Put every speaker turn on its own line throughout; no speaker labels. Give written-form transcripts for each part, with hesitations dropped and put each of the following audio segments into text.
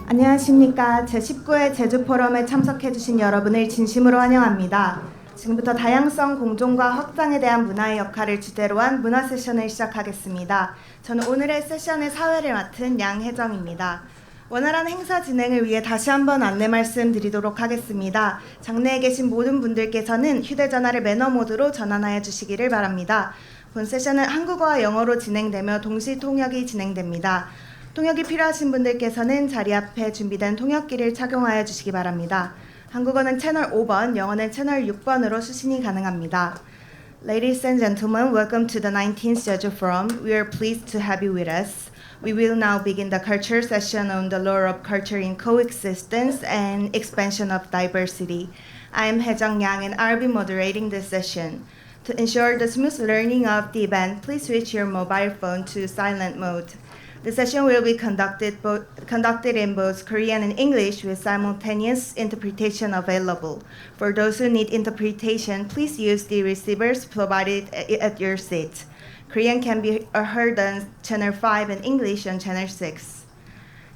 안녕하십니까. 제19회 제주포럼에 참석해주신 여러분을 진심으로 환영합니다. 지금부터 다양성 공존과 확장에 대한 문화의 역할을 주제로 한 문화 세션을 시작하겠습니다. 저는 오늘의 세션의 사회를 맡은 양혜정입니다. 원활한 행사 진행을 위해 다시 한번 안내 말씀드리도록 하겠습니다. 장내에 계신 모든 분들께서는 휴대전화를 매너 모드로 전환하여 주시기를 바랍니다. 본 세션은 한국어와 영어로 진행되며 동시 통역이 진행됩니다. 통역이 필요하신 분들께서는 자리 앞에 준비된 통역기를 착용하여 주시기 바랍니다. 한국어는 채널 5번, 영어는 채널 6번으로 수신이 가능합니다. Ladies and gentlemen, welcome to the 19th Jeju Forum. We are pleased to have you with us. We will now begin the culture session on the lore of culture in coexistence and expansion of diversity. I am Haejang Yang and I'll be moderating this session. To ensure the smooth learning of the event, please switch your mobile phone to silent mode. The session will be conducted in both Korean and English with simultaneous interpretation available. For those who need interpretation, please use the receivers provided at your seat. Korean can be heard on Channel 5 and English on Channel 6.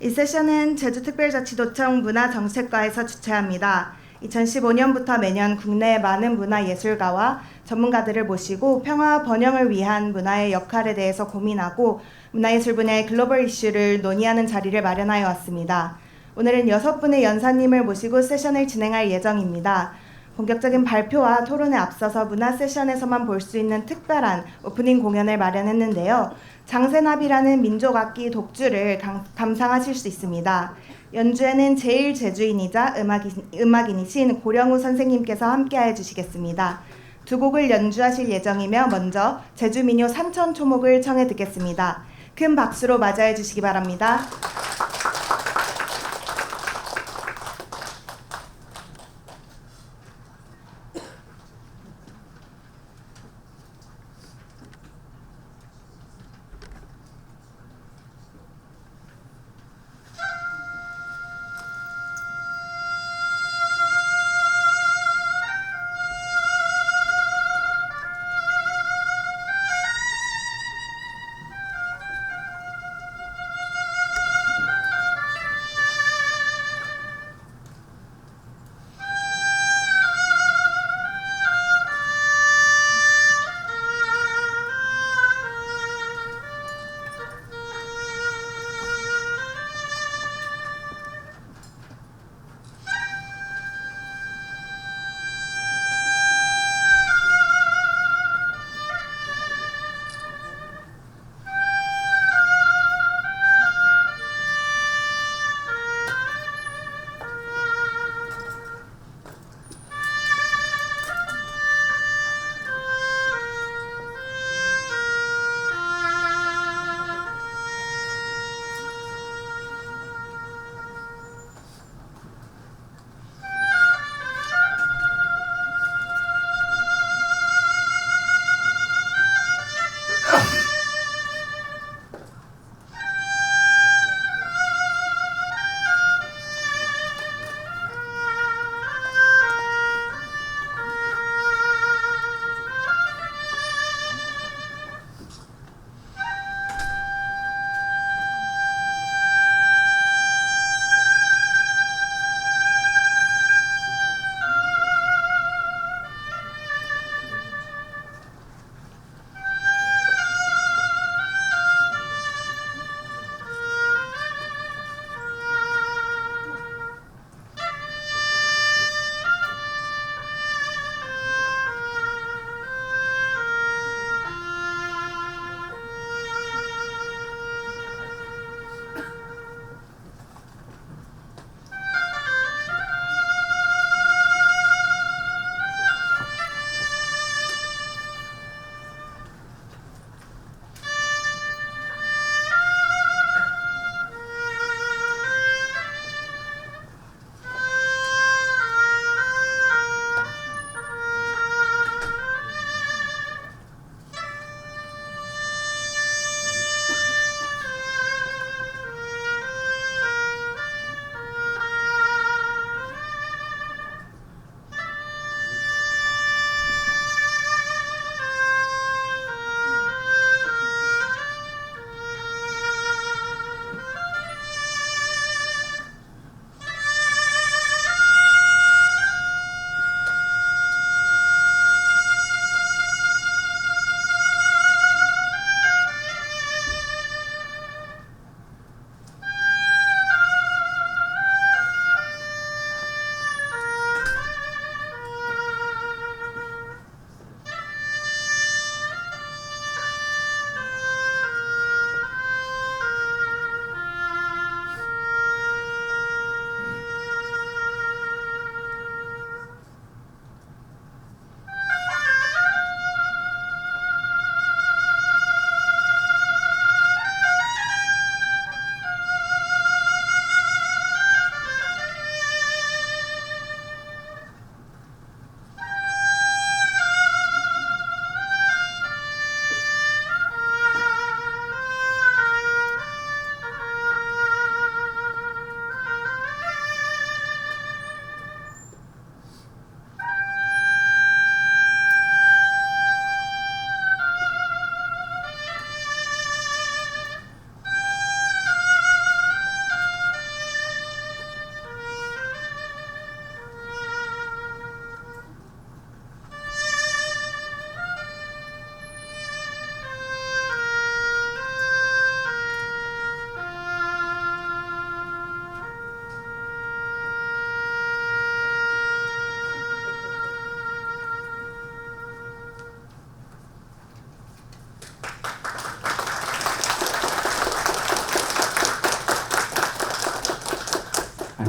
이 세션은 제주특별자치도청 문화정책과에서 주최합니다. 2015년부터 매년 국내의 많은 문화예술가와 전문가들을 모시고 평화와 번영을 위한 문화의 역할에 대해서 고민하고 문화예술 분야의 글로벌 이슈를 논의하는 자리를 마련하여 왔습니다. 오늘은 6분의 연사님을 모시고 세션을 진행할 예정입니다. 본격적인 발표와 토론에 앞서서 문화 세션에서만 볼 수 있는 특별한 오프닝 공연을 마련했는데요. 장세나비라는 민족악기 독주를 감상하실 수 있습니다. 연주에는 제1제주인이자 음악인이신 고령우 선생님께서 함께해 주시겠습니다. 두 곡을 연주하실 예정이며 먼저 제주민요 산천초목을 청해 듣겠습니다. 큰 박수로 맞이해 주시기 바랍니다.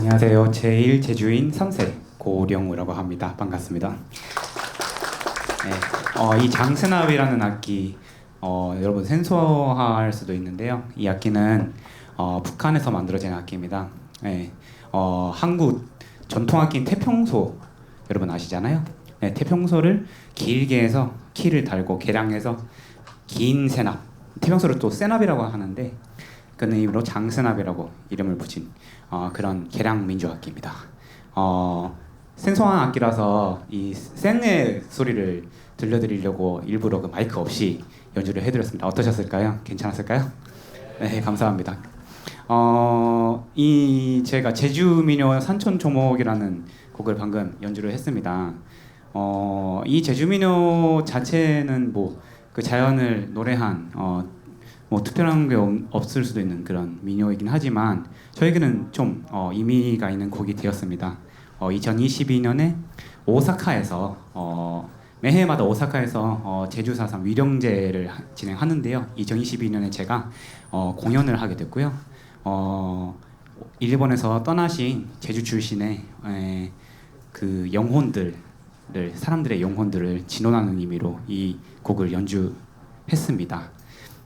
안녕하세요. 제1제주인 3세 고령우라고 합니다. 반갑습니다. 이 장스납이라는 악기 여러분 생소할 수도 있는데요. 이 악기는 북한에서 만들어진 악기입니다. 한국 전통 악기인 태평소 여러분 아시잖아요. 태평소를 길게 해서 키를 달고 개량해서 긴 세납, 태평소를 또 세납이라고 하는데 그 이름으로 장스납이라고 이름을 붙인 그런 개량 민주 악기입니다. 생소한 악기라서 이 생의 소리를 들려드리려고 일부러 그 마이크 없이 연주를 해드렸습니다. 어떠셨을까요? 괜찮았을까요? 네, 감사합니다. 이 제가 제주민요 산천조목이라는 곡을 방금 연주를 했습니다. 이 제주민요 자체는 뭐 그 자연을 노래한 뭐 특별한 게 없을 수도 있는 그런 민요이긴 하지만 저에게는 좀 의미가 있는 곡이 되었습니다. 2022년에 오사카에서 매해마다 오사카에서 제주 4.3 위령제를 진행하는데요. 2022년에 제가 공연을 하게 됐고요. 일본에서 떠나신 제주 출신의 그 사람들의 영혼들을 진원하는 의미로 이 곡을 연주했습니다.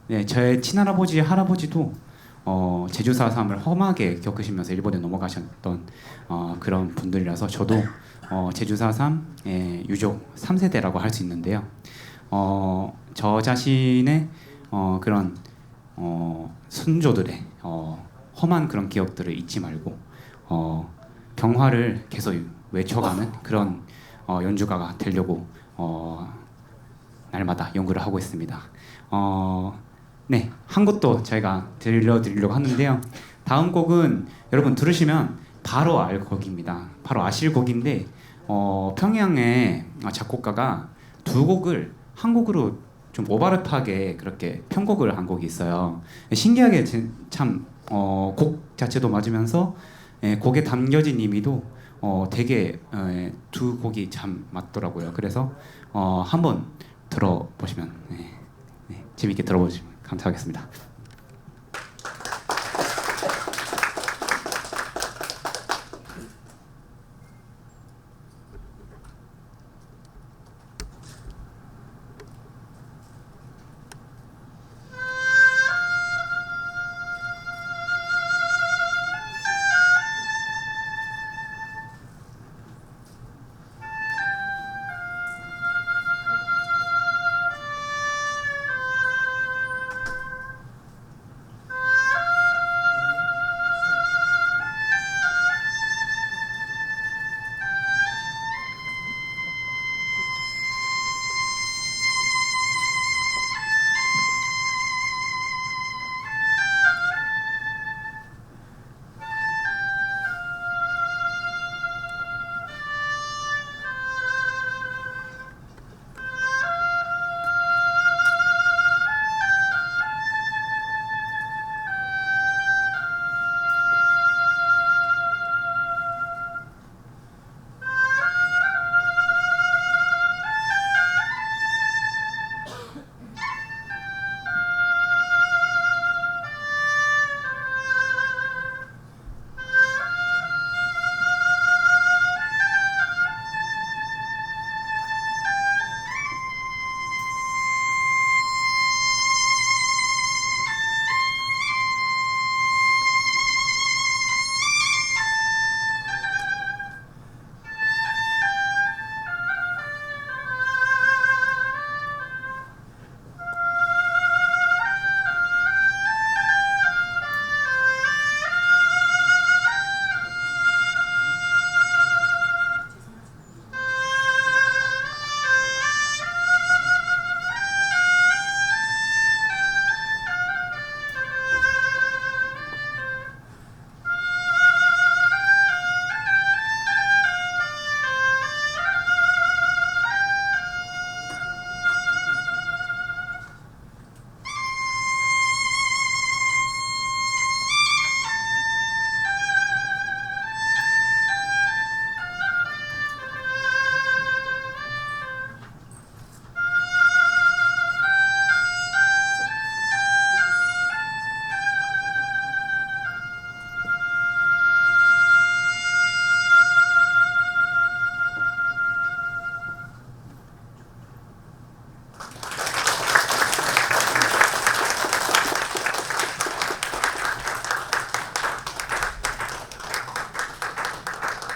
네, 저의 친할아버지, 할아버지도 제주 4.3을 험하게 겪으시면서 일본에 넘어가셨던 그런 분들이라서 저도 제주 4.3의 유족 3세대라고 할 수 있는데요. 저 자신의 그런 순조들의 험한 그런 기억들을 잊지 말고 병화를 계속 외쳐가는 그런 연주가가 되려고 날마다 연구를 하고 있습니다. 네, 한 곡도 저희가 들려드리려고 하는데요. 다음 곡은 여러분 들으시면 바로 알 곡입니다. 바로 아실 곡인데 평양의 작곡가가 두 곡을 한 곡으로 좀 오바르트하게 그렇게 편곡을 한 곡이 있어요. 신기하게 참 곡 자체도 맞으면서 곡에 담겨진 의미도 되게 두 곡이 참 맞더라고요. 그래서 한번 들어보시면 재밌게 들어보시면 감사하겠습니다.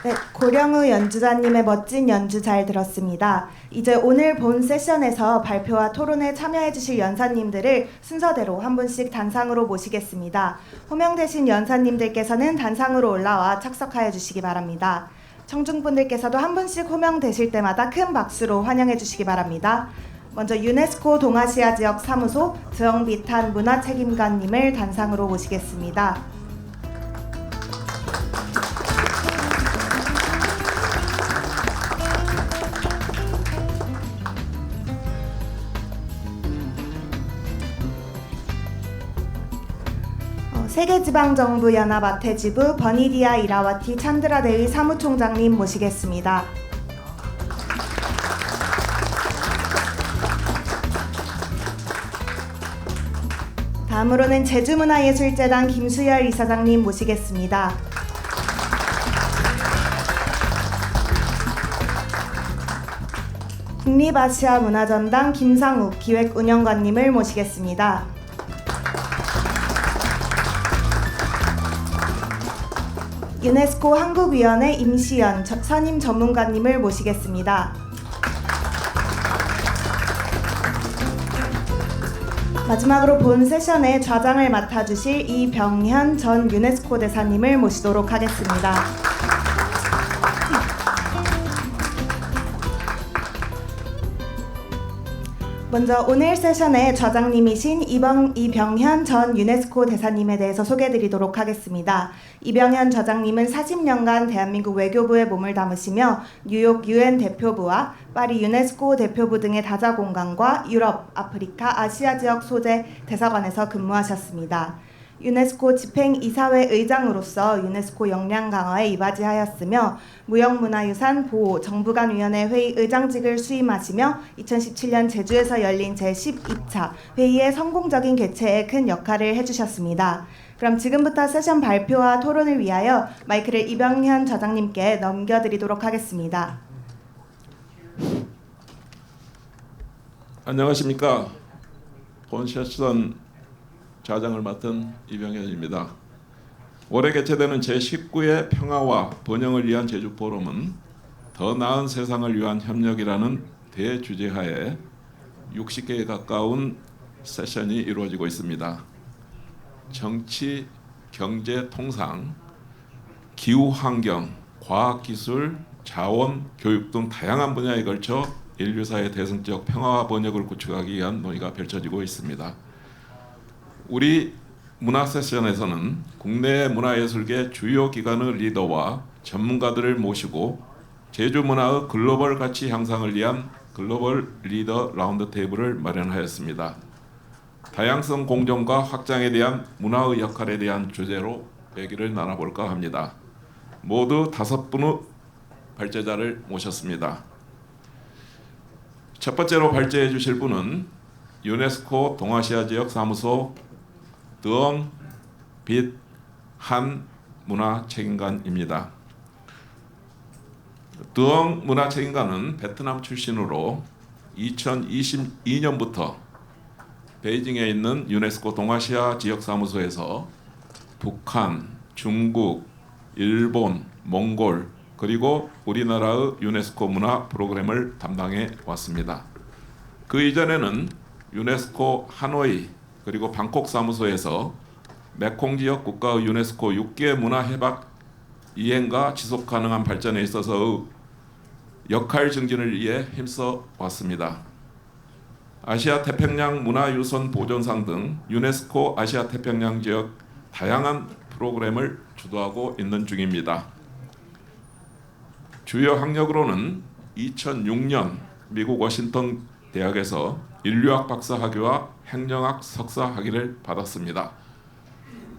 네, 고령우 연주자님의 멋진 연주 잘 들었습니다. 이제 오늘 본 세션에서 발표와 토론에 참여해 주실 연사님들을 순서대로 한 분씩 단상으로 모시겠습니다. 호명되신 연사님들께서는 단상으로 올라와 착석하여 주시기 바랍니다. 청중분들께서도 한 분씩 호명되실 때마다 큰 박수로 환영해 주시기 바랍니다. 먼저 유네스코 동아시아 지역 사무소 드엉비탄 문화책임관님을 단상으로 모시겠습니다. 세계지방정부연합아태지부 버니디아 이라와티 찬드라데의 사무총장님 모시겠습니다. 다음으로는 제주문화예술재단 김수열 이사장님 모시겠습니다. 국립아시아문화전당 김상욱 기획운영관님을 모시겠습니다. 유네스코 한국위원회 임시연 선임 전문가님을 모시겠습니다. 마지막으로 본 세션의 좌장을 맡아주실 이병현 전 유네스코 대사님을 모시도록 하겠습니다. 먼저 오늘 세션의 좌장님이신 이병현 전 유네스코 대사님에 대해서 소개해드리도록 하겠습니다. 이병현 좌장님은 40년간 대한민국 외교부에 몸을 담으시며 뉴욕 UN 대표부와 파리 유네스코 대표부 등의 다자공간과 유럽, 아프리카, 아시아 지역 소재 대사관에서 근무하셨습니다. 유네스코 집행이사회 의장으로서 유네스코 역량 강화에 이바지하였으며 무형문화유산 보호 정부간위원회 회의 의장직을 수임하시며 2017년 제주에서 열린 제12차 회의의 성공적인 개최에 큰 역할을 해주셨습니다. 그럼 지금부터 세션 발표와 토론을 위하여 마이크를 이병현 좌장님께 넘겨드리도록 하겠습니다.
안녕하십니까. 본 세션 좌장을 맡은 이병현입니다. 올해 개최되는 제19회 평화와 번영을 위한 제주 포럼은 더 나은 세상을 위한 협력이라는 대주제하에 60개에 가까운 세션이 이루어지고 있습니다. 정치, 경제, 통상, 기후 환경, 과학 기술, 자원, 교육 등 다양한 분야에 걸쳐 인류사의 대승적 평화와 번영을 구축하기 위한 논의가 펼쳐지고 있습니다. 우리 문화 세션에서는 국내 문화예술계 주요 기관의 리더와 전문가들을 모시고 제주 문화의 글로벌 가치 향상을 위한 글로벌 리더 라운드 테이블을 마련하였습니다. 다양성 공존과 확장에 대한 문화의 역할에 대한 주제로 얘기를 나눠볼까 합니다. 모두 5분의 발제자를 모셨습니다. 첫 번째로 발제해 주실 분은 유네스코 동아시아 지역 사무소 드엉 빛 한 문화책임관입니다. 드엉 문화책임관은 베트남 출신으로 2022년부터 베이징에 있는 유네스코 동아시아 지역 사무소에서 북한, 중국, 일본, 몽골 그리고 우리나라의 유네스코 문화 프로그램을 담당해 왔습니다. 그 이전에는 유네스코 하노이 그리고 방콕 사무소에서 메콩 지역 국가의 유네스코 6개 문화 해박 이행과 지속 가능한 발전에 있어서의 역할 증진을 위해 힘써 왔습니다. 아시아 태평양 문화유산 보존상 등 유네스코 아시아 태평양 지역 다양한 프로그램을 주도하고 있는 중입니다. 주요 학력으로는 2006년 미국 워싱턴 대학에서 인류학 박사 학위와 행정학 석사 학위를 받았습니다.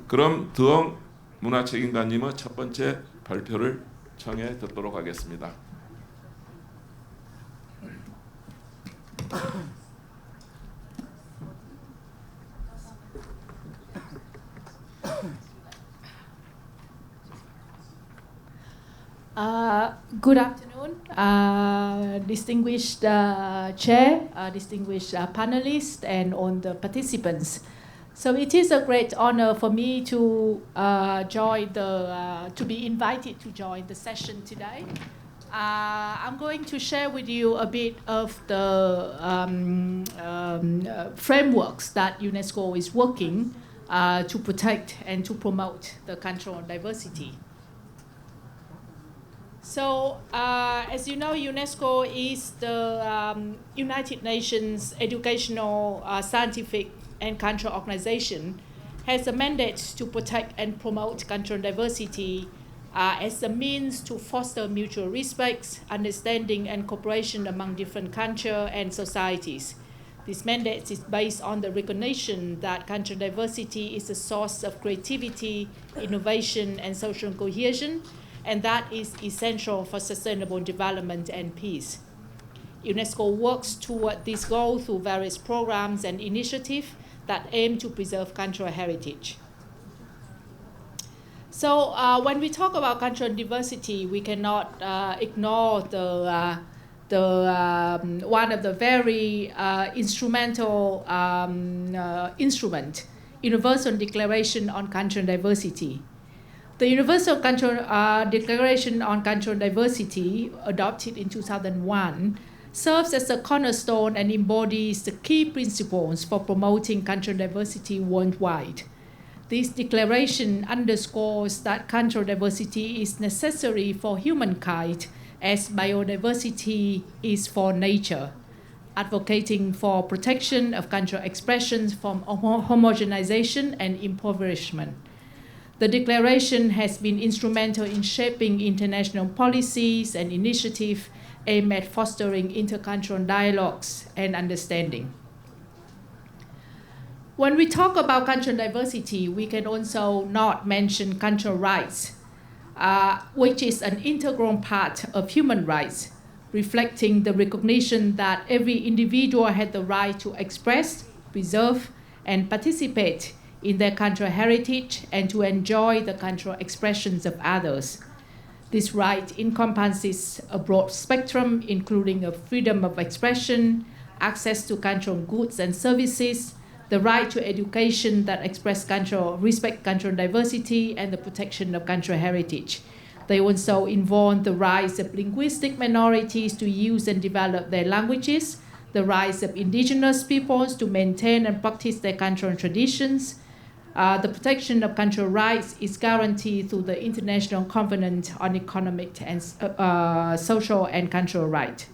그럼 드엉 문화책임관님의 첫 번째 발표를 청해 듣도록 하겠습니다.
Good afternoon, distinguished chair, distinguished panelists, and all the participants. So it is a great honor for me to to be invited to join the session today. I'm going to share with you a bit of the frameworks that UNESCO is working to protect and to promote the cultural diversity. So, as you know, UNESCO is the United Nations Educational, Scientific and Cultural Organization, has a mandate to protect and promote cultural diversity as a means to foster mutual respect, understanding and cooperation among different cultures and societies. This mandate is based on the recognition that cultural diversity is a source of creativity, innovation and social cohesion, and that is essential for sustainable development and peace. UNESCO works toward this goal through various programs and initiatives that aim to preserve cultural heritage. So when we talk about cultural diversity, we cannot ignore one of the very instrumental instrument, Universal Declaration on Cultural Diversity. The Universal Declaration on Cultural Diversity, adopted in 2001, serves as a cornerstone and embodies the key principles for promoting cultural diversity worldwide. This declaration underscores that cultural diversity is necessary for humankind as biodiversity is for nature, advocating for protection of cultural expressions from homogenization and impoverishment. The declaration has been instrumental in shaping international policies and initiatives aimed at fostering intercultural dialogues and understanding. When we talk about cultural diversity, we can also not mention cultural rights, which is an integral part of human rights, reflecting the recognition that every individual has the right to express, preserve, and participate in their cultural heritage and to enjoy the cultural expressions of others. This right encompasses a broad spectrum, including a freedom of expression, access to cultural goods and services, the right to education that respect cultural diversity, and the protection of cultural heritage. They also involve the rights of linguistic minorities to use and develop their languages, the rights of indigenous peoples to maintain and practice their cultural traditions. The protection of cultural rights is guaranteed through the International Covenant on Economic and Social and Cultural Rights.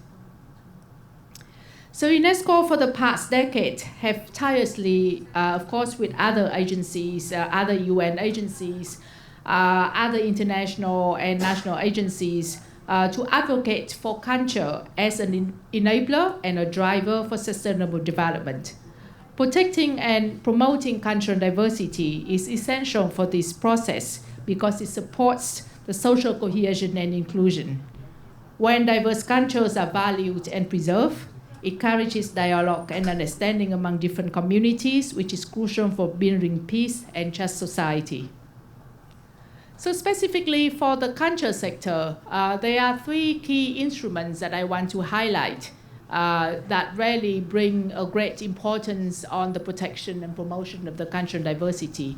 So UNESCO for the past decade have tirelessly, of course with other agencies, other UN agencies, other international and national agencies, to advocate for culture as an enabler and a driver for sustainable development. Protecting and promoting cultural diversity is essential for this process because it supports the social cohesion and inclusion. When diverse cultures are valued and preserved, it encourages dialogue and understanding among different communities, which is crucial for building peace and just society. So specifically for the culture sector, there are three key instruments that I want to highlight that really bring a great importance on the protection and promotion of the cultural diversity.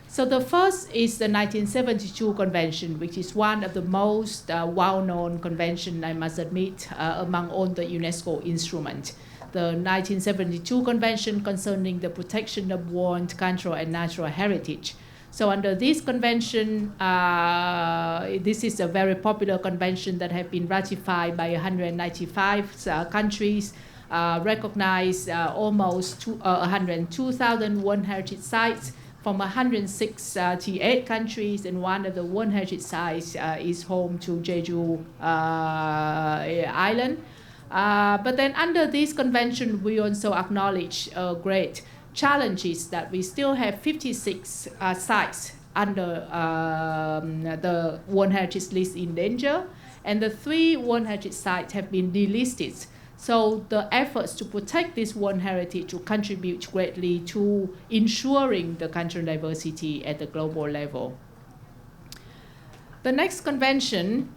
So the first is the 1972 Convention, which is one of the most well-known convention, I must admit, among all the UNESCO instruments. The 1972 Convention concerning the protection of world cultural and natural heritage. So under this convention, this is a very popular convention that has been ratified by 195 countries, recognized almost 102,000 World Heritage Sites from 168 countries, and one of the World Heritage Sites is home to Jeju Island. But then under this convention, we also acknowledge great challenges that we still have 56 sites under the World Heritage List in danger, and the 3 World Heritage Sites have been delisted. So the efforts to protect this World Heritage will contribute greatly to ensuring the cultural diversity at the global level. The next convention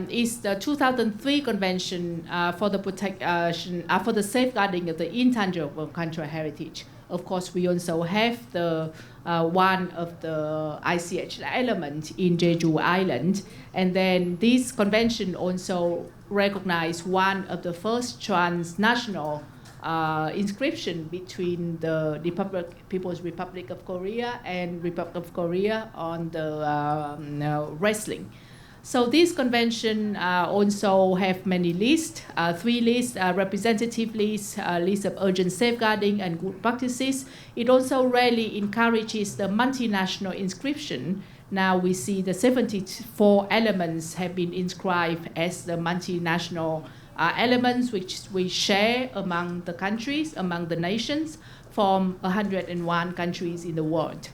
is the 2003 Convention for the protection, for the safeguarding of the intangible cultural heritage, of course, we also have the one of the ICH element in Jeju Island, and then this convention also recognized one of the first transnational inscription between the People's Republic of Korea and Republic of Korea on the wrestling. So this convention also have many lists, 3 lists, representative lists, list of urgent safeguarding and good practices. It also really encourages the multinational inscription. Now we see the 74 elements have been inscribed as the multinational elements which we share among the countries, among the nations from 101 countries in the world.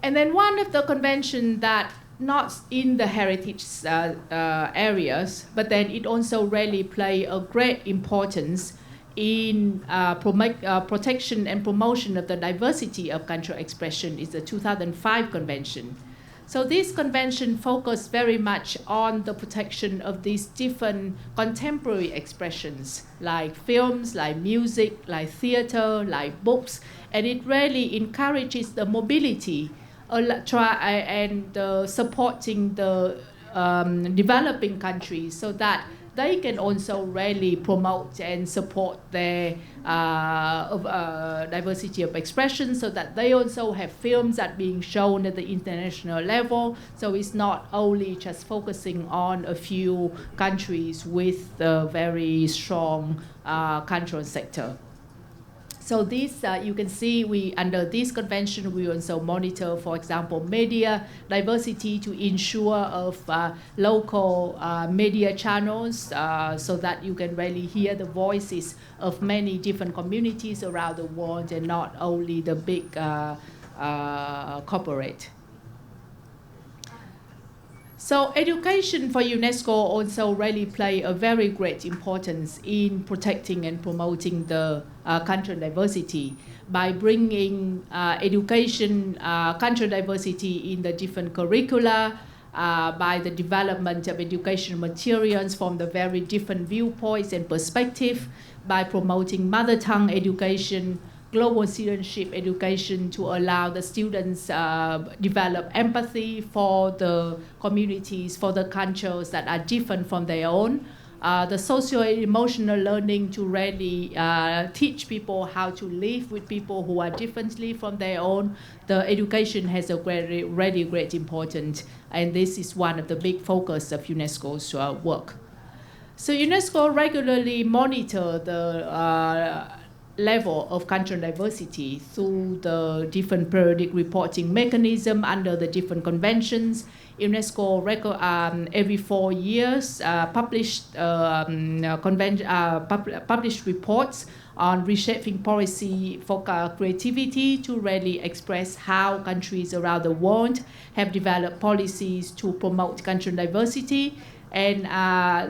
And then one of the convention that not in the heritage areas, but then it also really play a great importance in protection and promotion of the diversity of cultural expression is the 2005 convention. So this convention focused very much on the protection of these different contemporary expressions like films, like music, like theater, like books, and it really encourages the mobility and supporting the developing countries so that they can also really promote and support their diversity of expression so that they also have films that are being shown at the international level. So it's not only just focusing on a few countries with a very strong cultural sector. So this, you can see we under this convention, we also monitor, for example, media diversity to ensure of local media channels so that you can really hear the voices of many different communities around the world and not only the big corporate. So education for UNESCO also really play a very great importance in protecting and promoting the cultural diversity by bringing education, cultural diversity in the different curricula, by the development of educational materials from the very different viewpoints and perspective, by promoting mother tongue education, global citizenship education to allow the students develop empathy for the communities, for the cultures that are different from their own. The socio-emotional learning to really teach people how to live with people who are differently from their own. The education has a really great importance, and this is one of the big focus of UNESCO's work. So UNESCO regularly monitor the level of cultural diversity through the different periodic reporting mechanism under the different conventions. UNESCO every 4 years published reports on reshaping policy for creativity to really express how countries around the world have developed policies to promote cultural diversity. And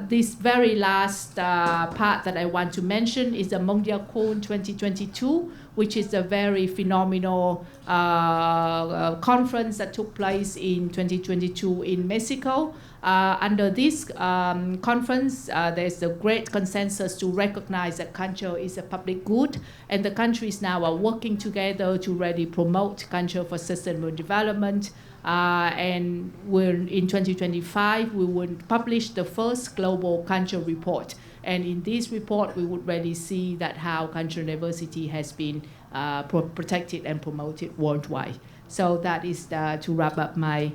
this very last part that I want to mention is the MondialCon 2022, which is a very phenomenal conference that took place in 2022 in Mexico. Under this conference, there's a great consensus to recognize that culture is a public good, and the countries now are working together to really promote culture for sustainable development. And in 2025, we will publish the first global culture report. And in this report, we would really see that how cultural diversity has been protected and promoted worldwide. So that is to wrap up my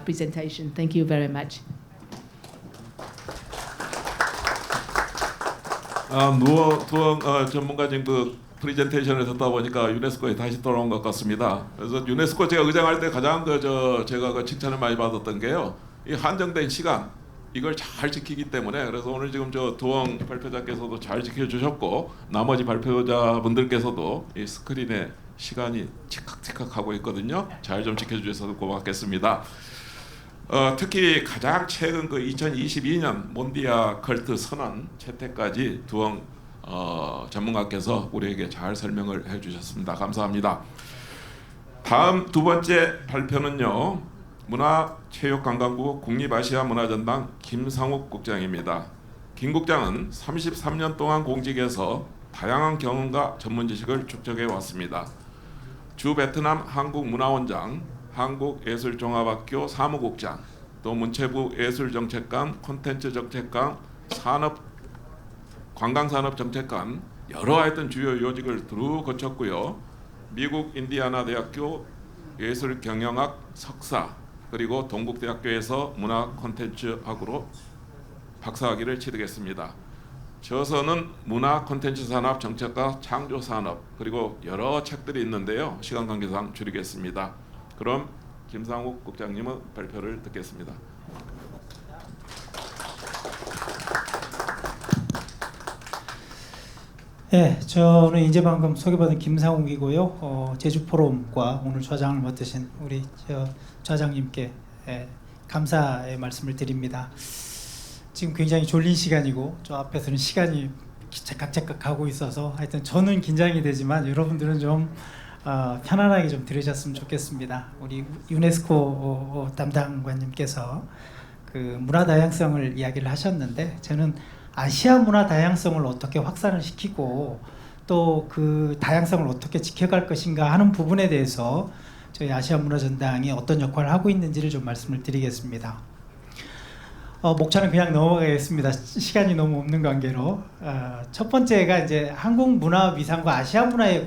presentation. Thank you very much.
두엉 전문가님 그 프레젠테이션을 듣다 보니까 유네스코에 다시 돌아온 것 같습니다. 그래서 유네스코 제가 의장할 때 가장 제가 칭찬을 많이 받았던 게요, 이 한정된 시간 이걸 잘 지키기 때문에, 그래서 오늘 지금 두엉 발표자께서도 잘 지켜주셨고 나머지 발표자분들께서도 이 스크린에 시간이 칙칵칙칵 하고 있거든요. 잘 좀 지켜주셔서 고맙겠습니다. 특히 가장 최근 그 2022년 몬디아 컬트 선언 채택까지 두엉 전문가께서 우리에게 잘 설명을 해주셨습니다. 감사합니다. 다음 두 번째 발표는요, 문화체육관광부 국립아시아문화전당 김상욱 국장입니다. 김 국장은 33년 동안 공직에서 다양한 경험과 전문 지식을 축적해 왔습니다. 주 베트남 한국문화원장, 한국예술종합학교 사무국장, 또 문체부 예술정책관, 콘텐츠정책관, 관광산업정책관 여러 하여튼 주요 요직을 두루 거쳤고요. 미국 인디아나 대학교 예술경영학 석사, 그리고 동국대학교에서 문화 콘텐츠학으로 박사학위를 취득했습니다. 저서는 문화 콘텐츠 산업 정책과 창조 산업, 그리고 여러 책들이 있는데요. 시간 관계상 줄이겠습니다. 그럼 김상욱 국장님의 발표를 듣겠습니다.
네, 저는 이제 방금 소개받은 김상욱이고요. 제주포럼과 오늘 좌장을 맡으신 우리 좌장님께 감사의 말씀을 드립니다. 지금 굉장히 졸린 시간이고 저 앞에서는 시간이 째깍째깍 가고 있어서 하여튼 저는 긴장이 되지만 여러분들은 좀 편안하게 좀 들으셨으면 좋겠습니다. 우리 유네스코 담당관님께서 그 문화 다양성을 이야기를 하셨는데, 저는 아시아 문화 다양성을 어떻게 확산을 시키고 또 그 다양성을 어떻게 지켜갈 것인가 하는 부분에 대해서 저희 아시아 문화 전당이 어떤 역할을 하고 있는지를 좀 말씀을 드리겠습니다. 목차는 그냥 넘어가겠습니다. 시간이 너무 없는 관계로. 첫 번째가 이제 한국 문화 위상과 아시아 문화에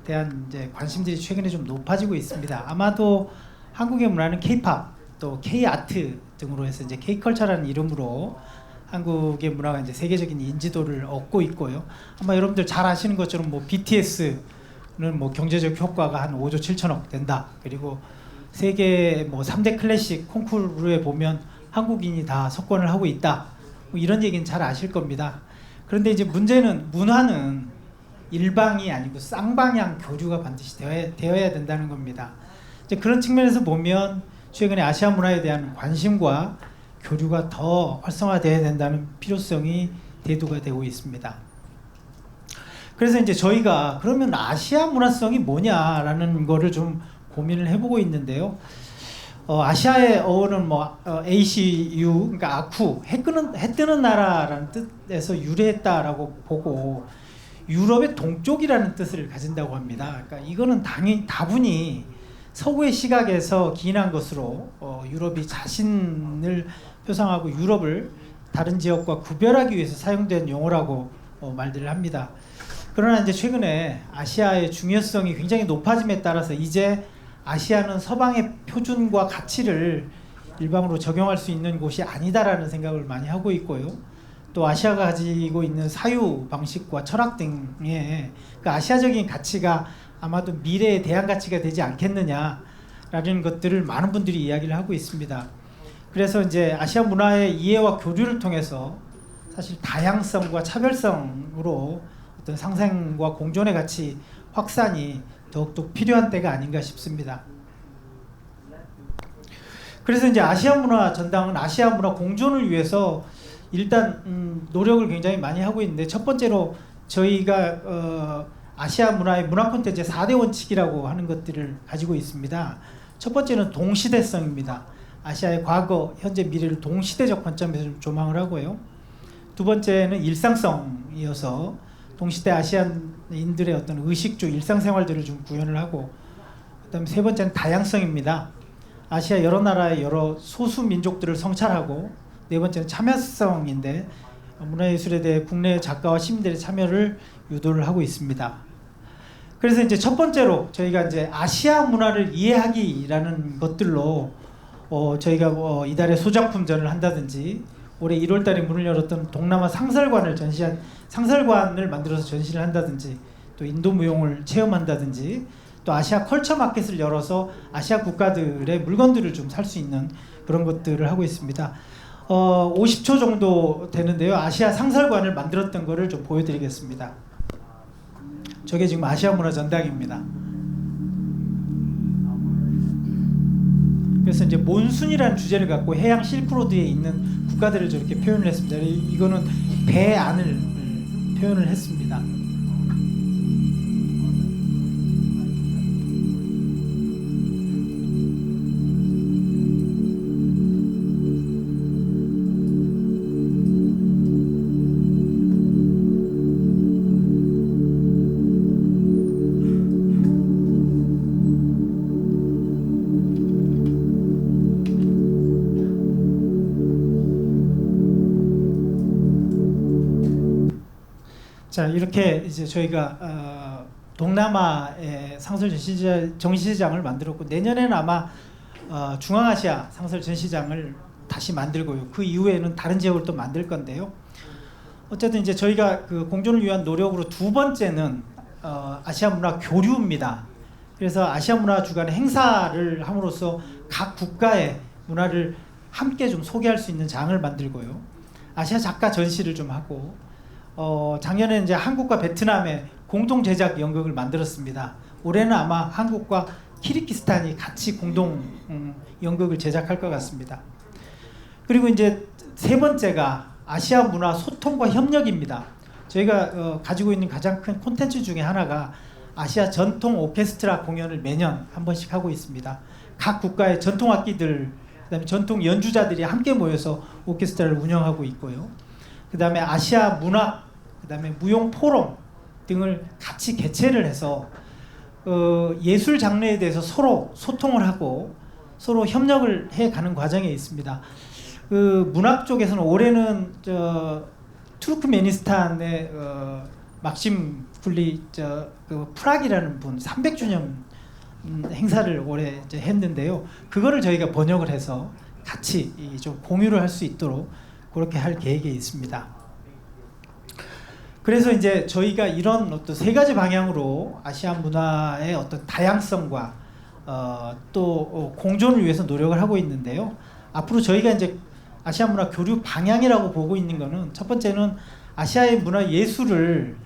대한 이제 관심들이 최근에 좀 높아지고 있습니다. 아마도 한국의 문화는 K-팝, 또 K-아트 등으로 해서 이제 K-컬처라는 이름으로 한국의 문화가 이제 세계적인 인지도를 얻고 있고요. 아마 여러분들 잘 아시는 것처럼 뭐 BTS는 뭐 경제적 효과가 한 5조 7천억 된다. 그리고 세계 뭐 3대 클래식 콩쿠르에 보면 한국인이 다 석권을 하고 있다. 뭐 이런 얘기는 잘 아실 겁니다. 그런데 이제 문제는 문화는 일방이 아니고 쌍방향 교류가 반드시 되어야 된다는 겁니다. 이제 그런 측면에서 보면 최근에 아시아 문화에 대한 관심과 교류가 더 활성화되어야 된다는 필요성이 대두가 되고 있습니다. 그래서 이제 저희가 그러면 아시아 문화성이 뭐냐라는 거를 좀 고민을 해보고 있는데요. 아시아의 어원은 뭐 ACU, 그러니까 아쿠, 해 뜨는 나라라는 뜻에서 유래했다라고 보고 유럽의 동쪽이라는 뜻을 가진다고 합니다. 그러니까 이거는 다분히 서구의 시각에서 기인한 것으로 유럽이 자신을 표상하고 유럽을 다른 지역과 구별하기 위해서 사용된 용어라고 말들을 합니다. 그러나 이제 최근에 아시아의 중요성이 굉장히 높아짐에 따라서 이제 아시아는 서방의 표준과 가치를 일방으로 적용할 수 있는 곳이 아니다라는 생각을 많이 하고 있고요. 또 아시아가 가지고 있는 사유 방식과 철학 등의 그 아시아적인 가치가 아마도 미래의 대안 가치가 되지 않겠느냐라는 것들을 많은 분들이 이야기를 하고 있습니다. 그래서 이제 아시아 문화의 이해와 교류를 통해서 사실 다양성과 차별성으로 어떤 상생과 공존의 가치 확산이 더욱더 필요한 때가 아닌가 싶습니다. 그래서 이제 아시아 문화 전당은 아시아 문화 공존을 위해서 일단 노력을 굉장히 많이 하고 있는데, 첫 번째로 저희가 아시아 문화의 문화 콘텐츠 4대 원칙이라고 하는 것들을 가지고 있습니다. 첫 번째는 동시대성입니다. 아시아의 과거, 현재, 미래를 동시대적 관점에서 조망을 하고요. 두 번째는 일상성이어서 동시대 아시아인들의 어떤 의식주, 일상생활들을 좀 구현을 하고, 그다음에 세 번째는 다양성입니다. 아시아 여러 나라의 여러 소수 민족들을 성찰하고, 네 번째는 참여성인데 문화예술에 대해 국내 작가와 시민들의 참여를 유도를 하고 있습니다. 그래서 이제 첫 번째로 저희가 이제 아시아 문화를 이해하기라는 것들로 저희가 이달에 소작품전을 한다든지, 올해 1월달에 문을 열었던 동남아 상설관을 만들어서 전시를 한다든지, 또 인도 무용을 체험한다든지, 또 아시아 컬처 마켓을 열어서 아시아 국가들의 물건들을 좀 살 수 있는 그런 것들을 하고 있습니다. 50초 정도 되는데요. 아시아 상설관을 만들었던 거를 좀 보여드리겠습니다. 저게 지금 아시아 문화 전당입니다. 그래서 이제 몬순이라는 주제를 갖고 해양 실크로드에 있는 국가들을 저렇게 표현을 했습니다. 이거는 배 안을 표현을 했습니다. 자, 이렇게 이제 저희가 동남아의 상설 전시장을 만들었고 내년에는 아마 중앙아시아 상설 전시장을 다시 만들고요. 그 이후에는 다른 지역을 또 만들 건데요. 어쨌든 이제 저희가 그 공존을 위한 노력으로 두 번째는 아시아 문화 교류입니다. 그래서 아시아 문화 주간의 행사를 함으로써 각 국가의 문화를 함께 좀 소개할 수 있는 장을 만들고요. 아시아 작가 전시를 좀 하고 작년에 이제 한국과 베트남의 공동 제작 연극을 만들었습니다. 올해는 아마 한국과 키르기스탄이 같이 공동 연극을 제작할 것 같습니다. 그리고 이제 세 번째가 아시아 문화 소통과 협력입니다. 저희가 가지고 있는 가장 큰 콘텐츠 중에 하나가 아시아 전통 오케스트라 공연을 매년 한 번씩 하고 있습니다. 각 국가의 전통 악기들, 그다음에 전통 연주자들이 함께 모여서 오케스트라를 운영하고 있고요. 그다음에 아시아 문화, 그다음에 무용 포럼 등을 같이 개최를 해서 예술 장르에 대해서 서로 소통을 하고 서로 협력을 해가는 과정에 있습니다. 그 문학 쪽에서는 올해는 투르크메니스탄의 막심 굴리 그 프락이라는 분 300주년 행사를 올해 이제 했는데요. 그거를 저희가 번역을 해서 같이 좀 공유를 할 수 있도록 그렇게 할 계획이 있습니다. 그래서 이제 저희가 이런 어떤 세 가지 방향으로 아시아 문화의 어떤 다양성과 또 공존을 위해서 노력을 하고 있는데요. 앞으로 저희가 이제 아시아 문화 교류 방향이라고 보고 있는 거는 첫 번째는 아시아의 문화 예술을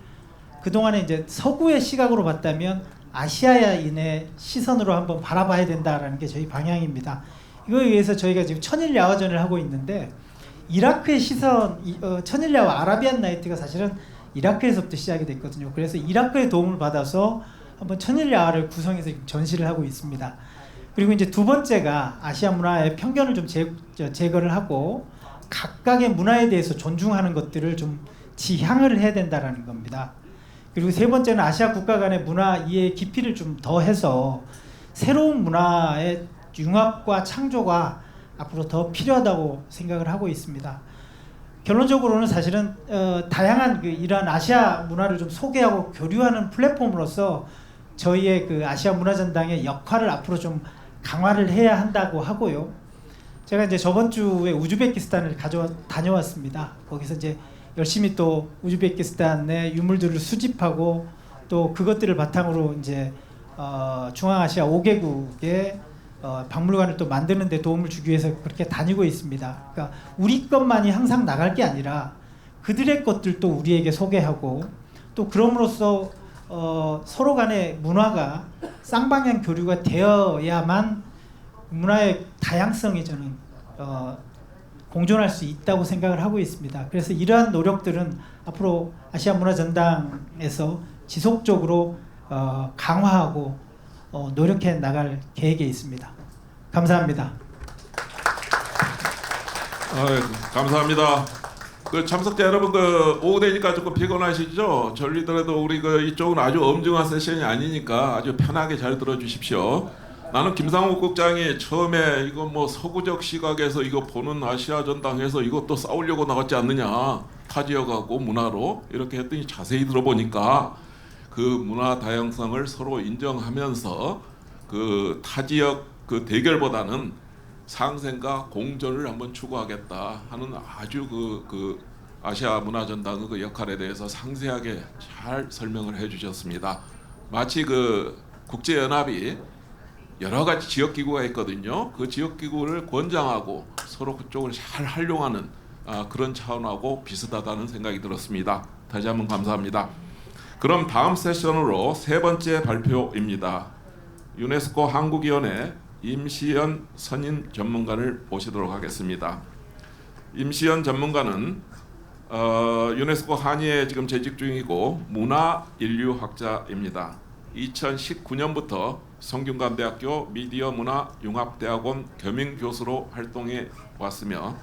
그동안에 이제 서구의 시각으로 봤다면 아시아인의 시선으로 한번 바라봐야 된다라는 게 저희 방향입니다. 이거에 의해서 저희가 지금 천일야화전을 하고 있는데 이라크의 시선, 천일야화 아라비안 나이트가 사실은 이라크에서부터 시작이 됐거든요. 그래서 이라크의 도움을 받아서 한번 천일야화를 구성해서 전시를 하고 있습니다. 그리고 이제 두 번째가 아시아 문화의 편견을 좀 제거를 하고 각각의 문화에 대해서 존중하는 것들을 좀 지향을 해야 된다라는 겁니다. 그리고 세 번째는 아시아 국가 간의 문화 이해의 깊이를 좀 더해서 새로운 문화의 융합과 창조가 앞으로 더 필요하다고 생각을 하고 있습니다. 결론적으로는 사실은 다양한 이러한 아시아 문화를 좀 소개하고 교류하는 플랫폼으로서 저희의 그 아시아 문화전당의 역할을 앞으로 좀 강화를 해야 한다고 하고요. 제가 이제 저번 주에 우즈베키스탄을 다녀왔습니다. 거기서 이제 열심히 또 우즈베키스탄의 유물들을 수집하고 또 그것들을 바탕으로 이제 중앙아시아 5개국의 박물관을 또 만드는 데 도움을 주기 위해서 그렇게 다니고 있습니다. 그러니까 우리 것만이 항상 나갈 게 아니라 그들의 것들도 우리에게 소개하고 또 그럼으로써 서로 간의 문화가 쌍방향 교류가 되어야만 문화의 다양성이 저는 공존할 수 있다고 생각을 하고 있습니다. 그래서 이러한 노력들은 앞으로 아시아 문화 전당에서 지속적으로 강화하고 노력해 나갈 계획에 있습니다. 감사합니다.
감사합니다. 그 참석자 여러분, 그 오후 되니까 조금 피곤하시죠? 전리더라도 우리 그 이쪽은 아주 엄중한 세션이 아니니까 아주 편하게 잘 들어주십시오. 나는 김상욱 국장이 처음에 이거 뭐 서구적 시각에서 이거 보는 아시아 전당에서 이것도 싸우려고 나갔지 않느냐, 타 지역하고 문화로 이렇게 했더니 자세히 들어보니까 그 문화 다양성을 서로 인정하면서 그 타 지역 그 대결보다는 상생과 공존을 한번 추구하겠다 하는 아주 그 아시아 문화 전당의 그 역할에 대해서 상세하게 잘 설명을 해주셨습니다. 마치 그 국제 연합이 여러 가지 지역 기구가 있거든요. 그 지역 기구를 권장하고 서로 그쪽을 잘 활용하는 그런 차원하고 비슷하다는 생각이 들었습니다. 다시 한번 감사합니다. 그럼 다음 세션으로 세 번째 발표입니다. 유네스코 한국위원회 임시연 선임 전문가를 모시도록 하겠습니다. 임시연 전문가는 유네스코 한의에 지금 재직 중이고 문화인류학자입니다. 2019년부터 성균관대학교 미디어문화융합대학원 겸임교수로 활동해 왔으며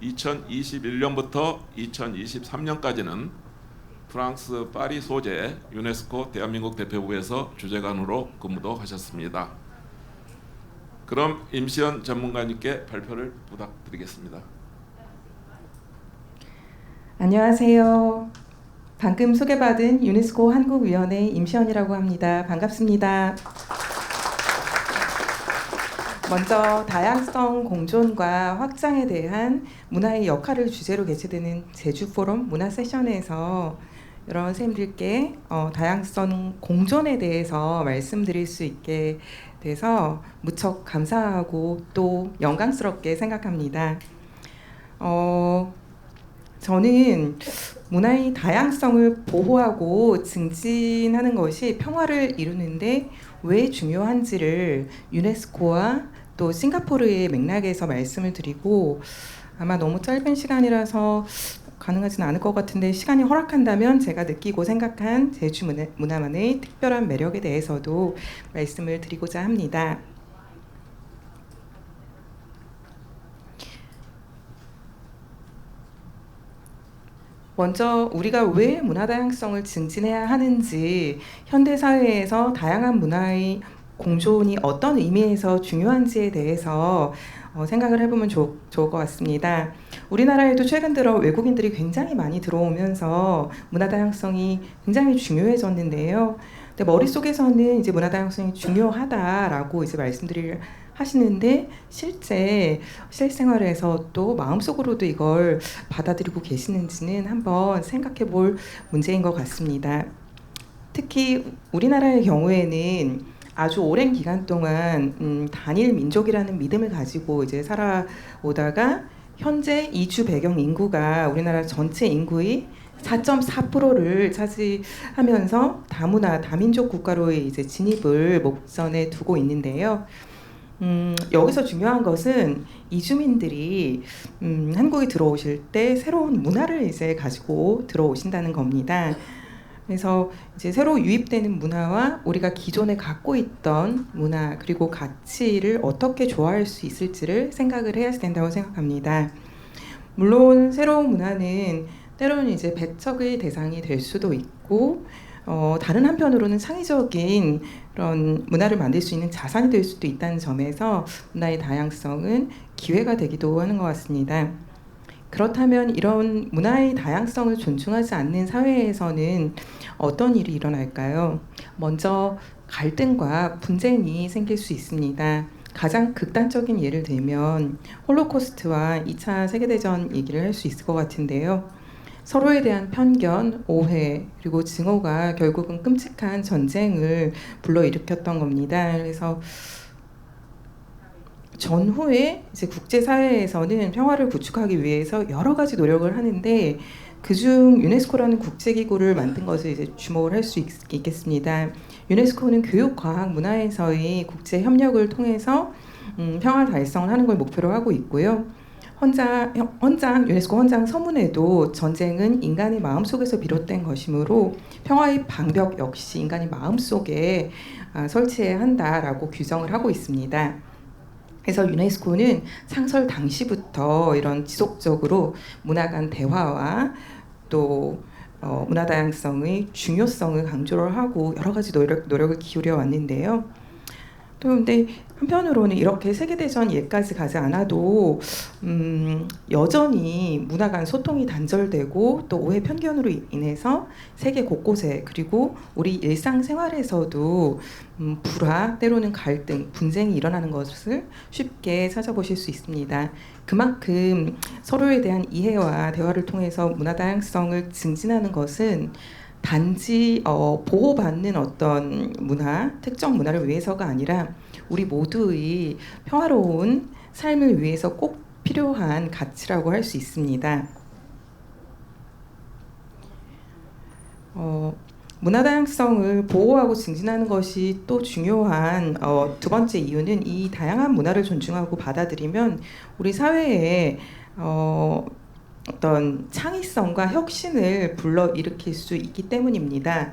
2021년부터 2023년까지는 프랑스 파리 소재 유네스코 대한민국 대표부에서 주재관으로 근무도 하셨습니다. 그럼 임시연 전문가님께 발표를 부탁드리겠습니다.
안녕하세요. 방금 소개받은 유네스코 한국위원회 임시연이라고 합니다. 반갑습니다. 먼저 다양성 공존과 확장에 대한 문화의 역할을 주제로 개최되는 제주 포럼 문화 세션에서 여러 선생님들께 다양성 공존에 대해서 말씀드릴 수 있게 돼서 무척 감사하고 또 영광스럽게 생각합니다. 저는 문화의 다양성을 보호하고 증진하는 것이 평화를 이루는데 왜 중요한지를 유네스코와 또 싱가포르의 맥락에서 말씀을 드리고, 아마 너무 짧은 시간이라서 가능하지는 않을 것 같은데 시간이 허락한다면 제가 느끼고 생각한 제주 문화만의 특별한 매력에 대해서도 말씀을 드리고자 합니다. 먼저 우리가 왜 문화 다양성을 증진해야 하는지, 현대 사회에서 다양한 문화의 공존이 어떤 의미에서 중요한지에 대해서 생각을 해보면 좋을 것 같습니다. 우리나라에도 최근 들어 외국인들이 굉장히 많이 들어오면서 문화 다양성이 굉장히 중요해졌는데요. 근데 머릿속에서는 이제 문화 다양성이 중요하다라고 이제 말씀들을 하시는데 실제 실생활에서 또 마음속으로도 이걸 받아들이고 계시는지는 한번 생각해 볼 문제인 것 같습니다. 특히 우리나라의 경우에는 아주 오랜 기간 동안 단일 민족이라는 믿음을 가지고 이제 살아오다가 현재 이주 배경 인구가 우리나라 전체 인구의 4.4%를 차지하면서 다문화 다민족 국가로의 이제 진입을 목전에 두고 있는데요. 여기서 중요한 것은 이주민들이 한국에 들어오실 때 새로운 문화를 이제 가지고 들어오신다는 겁니다. 그래서 이제 새로 유입되는 문화와 우리가 기존에 갖고 있던 문화 그리고 가치를 어떻게 조화할 수 있을지를 생각을 해야 된다고 생각합니다. 물론 새로운 문화는 때로는 이제 배척의 대상이 될 수도 있고 다른 한편으로는 창의적인 그런 문화를 만들 수 있는 자산이 될 수도 있다는 점에서 문화의 다양성은 기회가 되기도 하는 것 같습니다. 그렇다면 이런 문화의 다양성을 존중하지 않는 사회에서는 어떤 일이 일어날까요? 먼저 갈등과 분쟁이 생길 수 있습니다. 가장 극단적인 예를 들면 홀로코스트와 2차 세계대전 얘기를 할 수 있을 것 같은데요. 서로에 대한 편견, 오해, 그리고 증오가 결국은 끔찍한 전쟁을 불러일으켰던 겁니다. 그래서 전후에 이제 국제사회에서는 평화를 구축하기 위해서 여러 가지 노력을 하는데 그중 유네스코라는 국제기구를 만든 것을 이제 주목을 할 수 있겠습니다. 유네스코는 교육, 과학, 문화에서의 국제 협력을 통해서 평화 달성을 하는 걸 목표로 하고 있고요. 유네스코 헌장 서문에도 전쟁은 인간의 마음속에서 비롯된 것이므로 평화의 방벽 역시 인간의 마음속에 설치해야 한다라고 규정을 하고 있습니다. 그래서 유네스코는 창설 당시부터 이런 지속적으로 문화 간 대화와 또 문화 다양성의 중요성을 강조를 하고 여러 가지 노력을 기울여 왔는데요. 또 근데 한편으로는 이렇게 세계대전 예까지 가지 않아도 여전히 문화 간 소통이 단절되고 또 오해 편견으로 인해서 세계 곳곳에 그리고 우리 일상생활에서도 불화, 때로는 갈등, 분쟁이 일어나는 것을 쉽게 찾아보실 수 있습니다. 그만큼 서로에 대한 이해와 대화를 통해서 문화 다양성을 증진하는 것은 단지 보호받는 어떤 문화, 특정 문화를 위해서가 아니라 우리 모두의 평화로운 삶을 위해서 꼭 필요한 가치라고 할 수 있습니다. 문화 다양성을 보호하고 증진하는 것이 또 중요한 두 번째 이유는 이 다양한 문화를 존중하고 받아들이면 우리 사회에 어떤 창의성과 혁신을 불러일으킬 수 있기 때문입니다.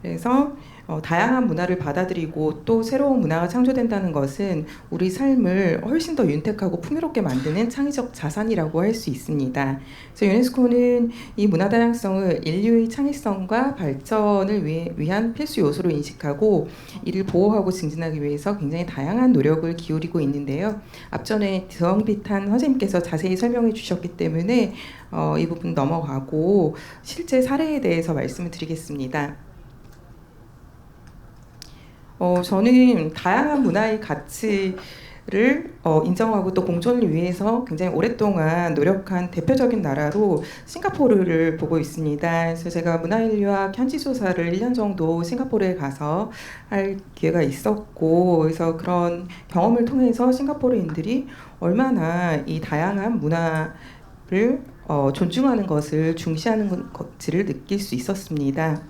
그래서 다양한 문화를 받아들이고 또 새로운 문화가 창조된다는 것은 우리 삶을 훨씬 더 윤택하고 풍요롭게 만드는 창의적 자산이라고 할 수 있습니다. 그래서 유네스코는 이 문화 다양성을 인류의 창의성과 발전을 위한 필수 요소로 인식하고 이를 보호하고 증진하기 위해서 굉장히 다양한 노력을 기울이고 있는데요. 앞전에 드엉비탄 선생님께서 자세히 설명해 주셨기 때문에 이 부분 넘어가고 실제 사례에 대해서 말씀을 드리겠습니다. 저는 다양한 문화의 가치를 인정하고 또 공존을 위해서 굉장히 오랫동안 노력한 대표적인 나라로 싱가포르를 보고 있습니다. 그래서 제가 문화인류학 현지조사를 1년 정도 싱가포르에 가서 할 기회가 있었고, 그래서 그런 경험을 통해서 싱가포르인들이 얼마나 이 다양한 문화를 존중하는 것을 중시하는 것을 느낄 수 있었습니다.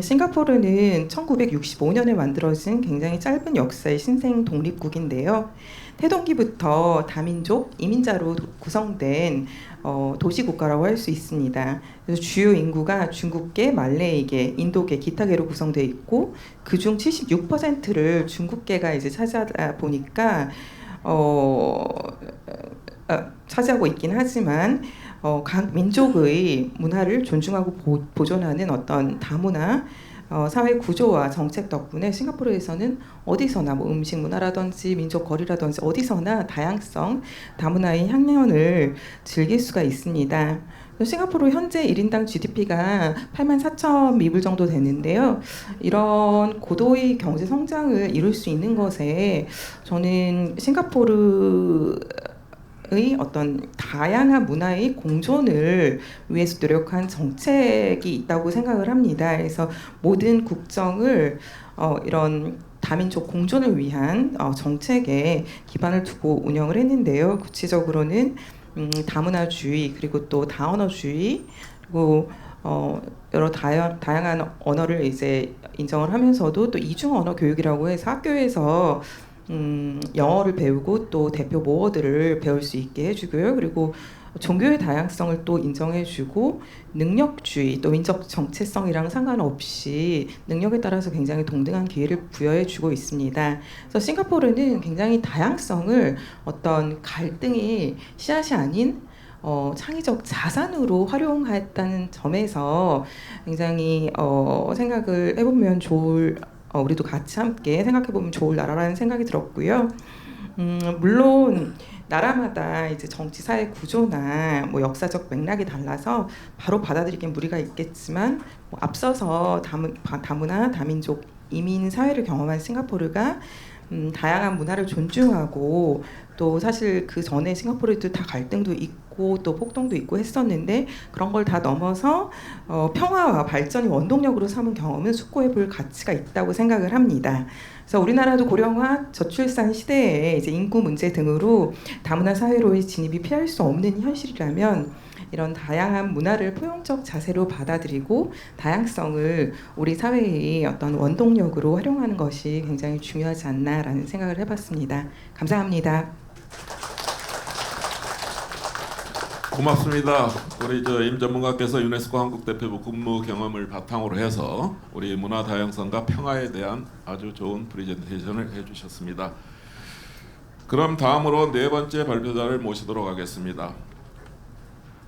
싱가포르는 1965년에 만들어진 굉장히 짧은 역사의 신생 독립국인데요. 태동기부터 다민족 이민자로 구성된 도시국가라고 할 수 있습니다. 그래서 주요 인구가 중국계, 말레이계, 인도계, 기타계로 구성되어 있고 그중 76%를 중국계가 이제 차지하다 보니까 차지하고 있긴 하지만 각 민족의 문화를 존중하고 보존하는 어떤 다문화 사회 구조와 정책 덕분에 싱가포르에서는 어디서나 뭐 음식 문화라든지 민족 거리라든지 어디서나 다양성, 다문화의 향연을 즐길 수가 있습니다. 싱가포르 현재 1인당 GDP가 84,000 미불 정도 되는데요. 이런 고도의 경제 성장을 이룰 수 있는 것에 저는 싱가포르의 어떤 다양한 문화의 공존을 위해서 노력한 정책이 있다고 생각을 합니다. 그래서 모든 국정을 이런 다민족 공존을 위한 정책에 기반을 두고 운영을 했는데요. 구체적으로는 다문화주의 그리고 또 다언어주의 그리고 여러 다양한 언어를 이제 인정을 하면서도 또 이중 언어 교육이라고 해서 학교에서 영어를 배우고 또 대표 모어들을 배울 수 있게 해주고요. 그리고 종교의 다양성을 또 인정해주고 능력주의 또 민족 정체성이랑 상관없이 능력에 따라서 굉장히 동등한 기회를 부여해주고 있습니다. 그래서 싱가포르는 굉장히 다양성을 어떤 갈등의 씨앗이 아닌 창의적 자산으로 활용했다는 점에서 굉장히 생각을 해보면 우리도 같이 함께 생각해보면 좋을 나라라는 생각이 들었고요. 물론 나라마다 이제 정치 사회 구조나 뭐 역사적 맥락이 달라서 바로 받아들이기엔 무리가 있겠지만 앞서서 다문화, 다민족 이민 사회를 경험한 싱가포르가 다양한 문화를 존중하고 또 사실 그 전에 싱가포르에도 다 갈등도 있고 또 폭동도 있고 했었는데 그런 걸 다 넘어서 평화와 발전이 원동력으로 삼은 경험은 숙고해볼 가치가 있다고 생각을 합니다. 그래서 우리나라도 고령화, 저출산 시대에 이제 인구 문제 등으로 다문화 사회로의 진입이 피할 수 없는 현실이라면 이런 다양한 문화를 포용적 자세로 받아들이고 다양성을 우리 사회의 어떤 원동력으로 활용하는 것이 굉장히 중요하지 않나라는 생각을 해봤습니다. 감사합니다.
고맙습니다. 우리 임 전문가께서 유네스코 한국 대표부 근무 경험을 바탕으로 해서 우리 문화 다양성과 평화에 대한 아주 좋은 프레젠테이션을 해주셨습니다. 그럼 다음으로 네 번째 발표자를 모시도록 하겠습니다.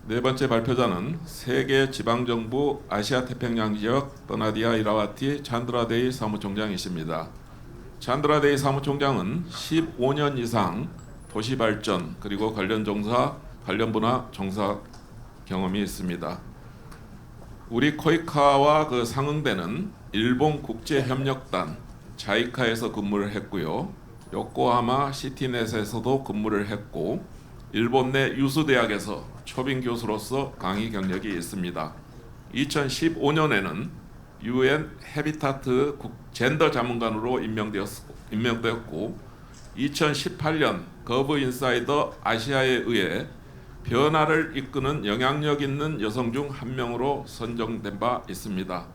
네 번째 발표자는 세계 지방정부 아시아 태평양 지역 버나디아 이라와티 찬드라데이 사무총장이십니다. 찬드라데이 사무총장은 15년 이상 도시발전 그리고 관련 분야 종사 경험이 있습니다. 우리 코이카와 상응되는 일본 국제협력단 자이카에서 근무를 했고요. 요코하마 시티넷에서도 근무를 했고 일본 내 유수대학에서 초빙 교수로서 강의 경력이 있습니다. 2015년에는 UN 해비타트 젠더 자문관으로 임명되었고 2018년 거브 인사이더 아시아에 의해 변화를 이끄는 영향력 있는 여성 중 한 명으로 선정된 바 있습니다.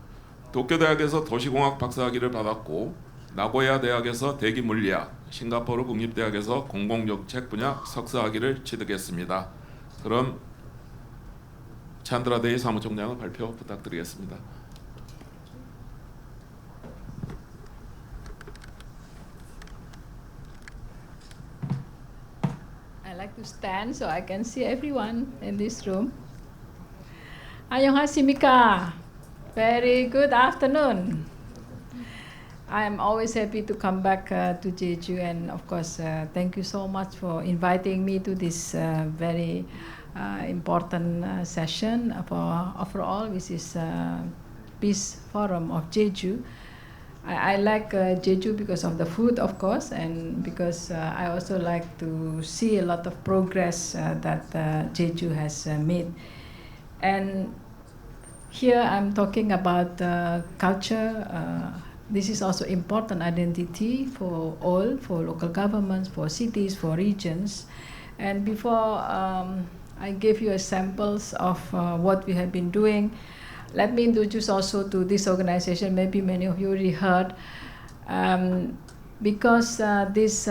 도쿄대학에서 도시공학 박사학위를 받았고 나고야 대학에서 대기물리학, 싱가포르 국립대학에서 공공정책 분야 석사학위를 취득했습니다. 그럼 찬드라데이 사무총장의 발표 부탁드리겠습니다.
like to stand so I can see everyone in this room. 안녕하십니까. Very good afternoon. I am always happy to come back to Jeju, and of course, thank you so much for inviting me to this very important session for all, which is Peace Forum of Jeju. I like Jeju because of the food, of course, and because I also like to see a lot of progress that Jeju has made. And here I'm talking about culture. This is also important identity for all, for local governments, for cities, for regions. And before I give you samples of what we have been doing, let me introduce also to this organization. Maybe many of you already heard, because this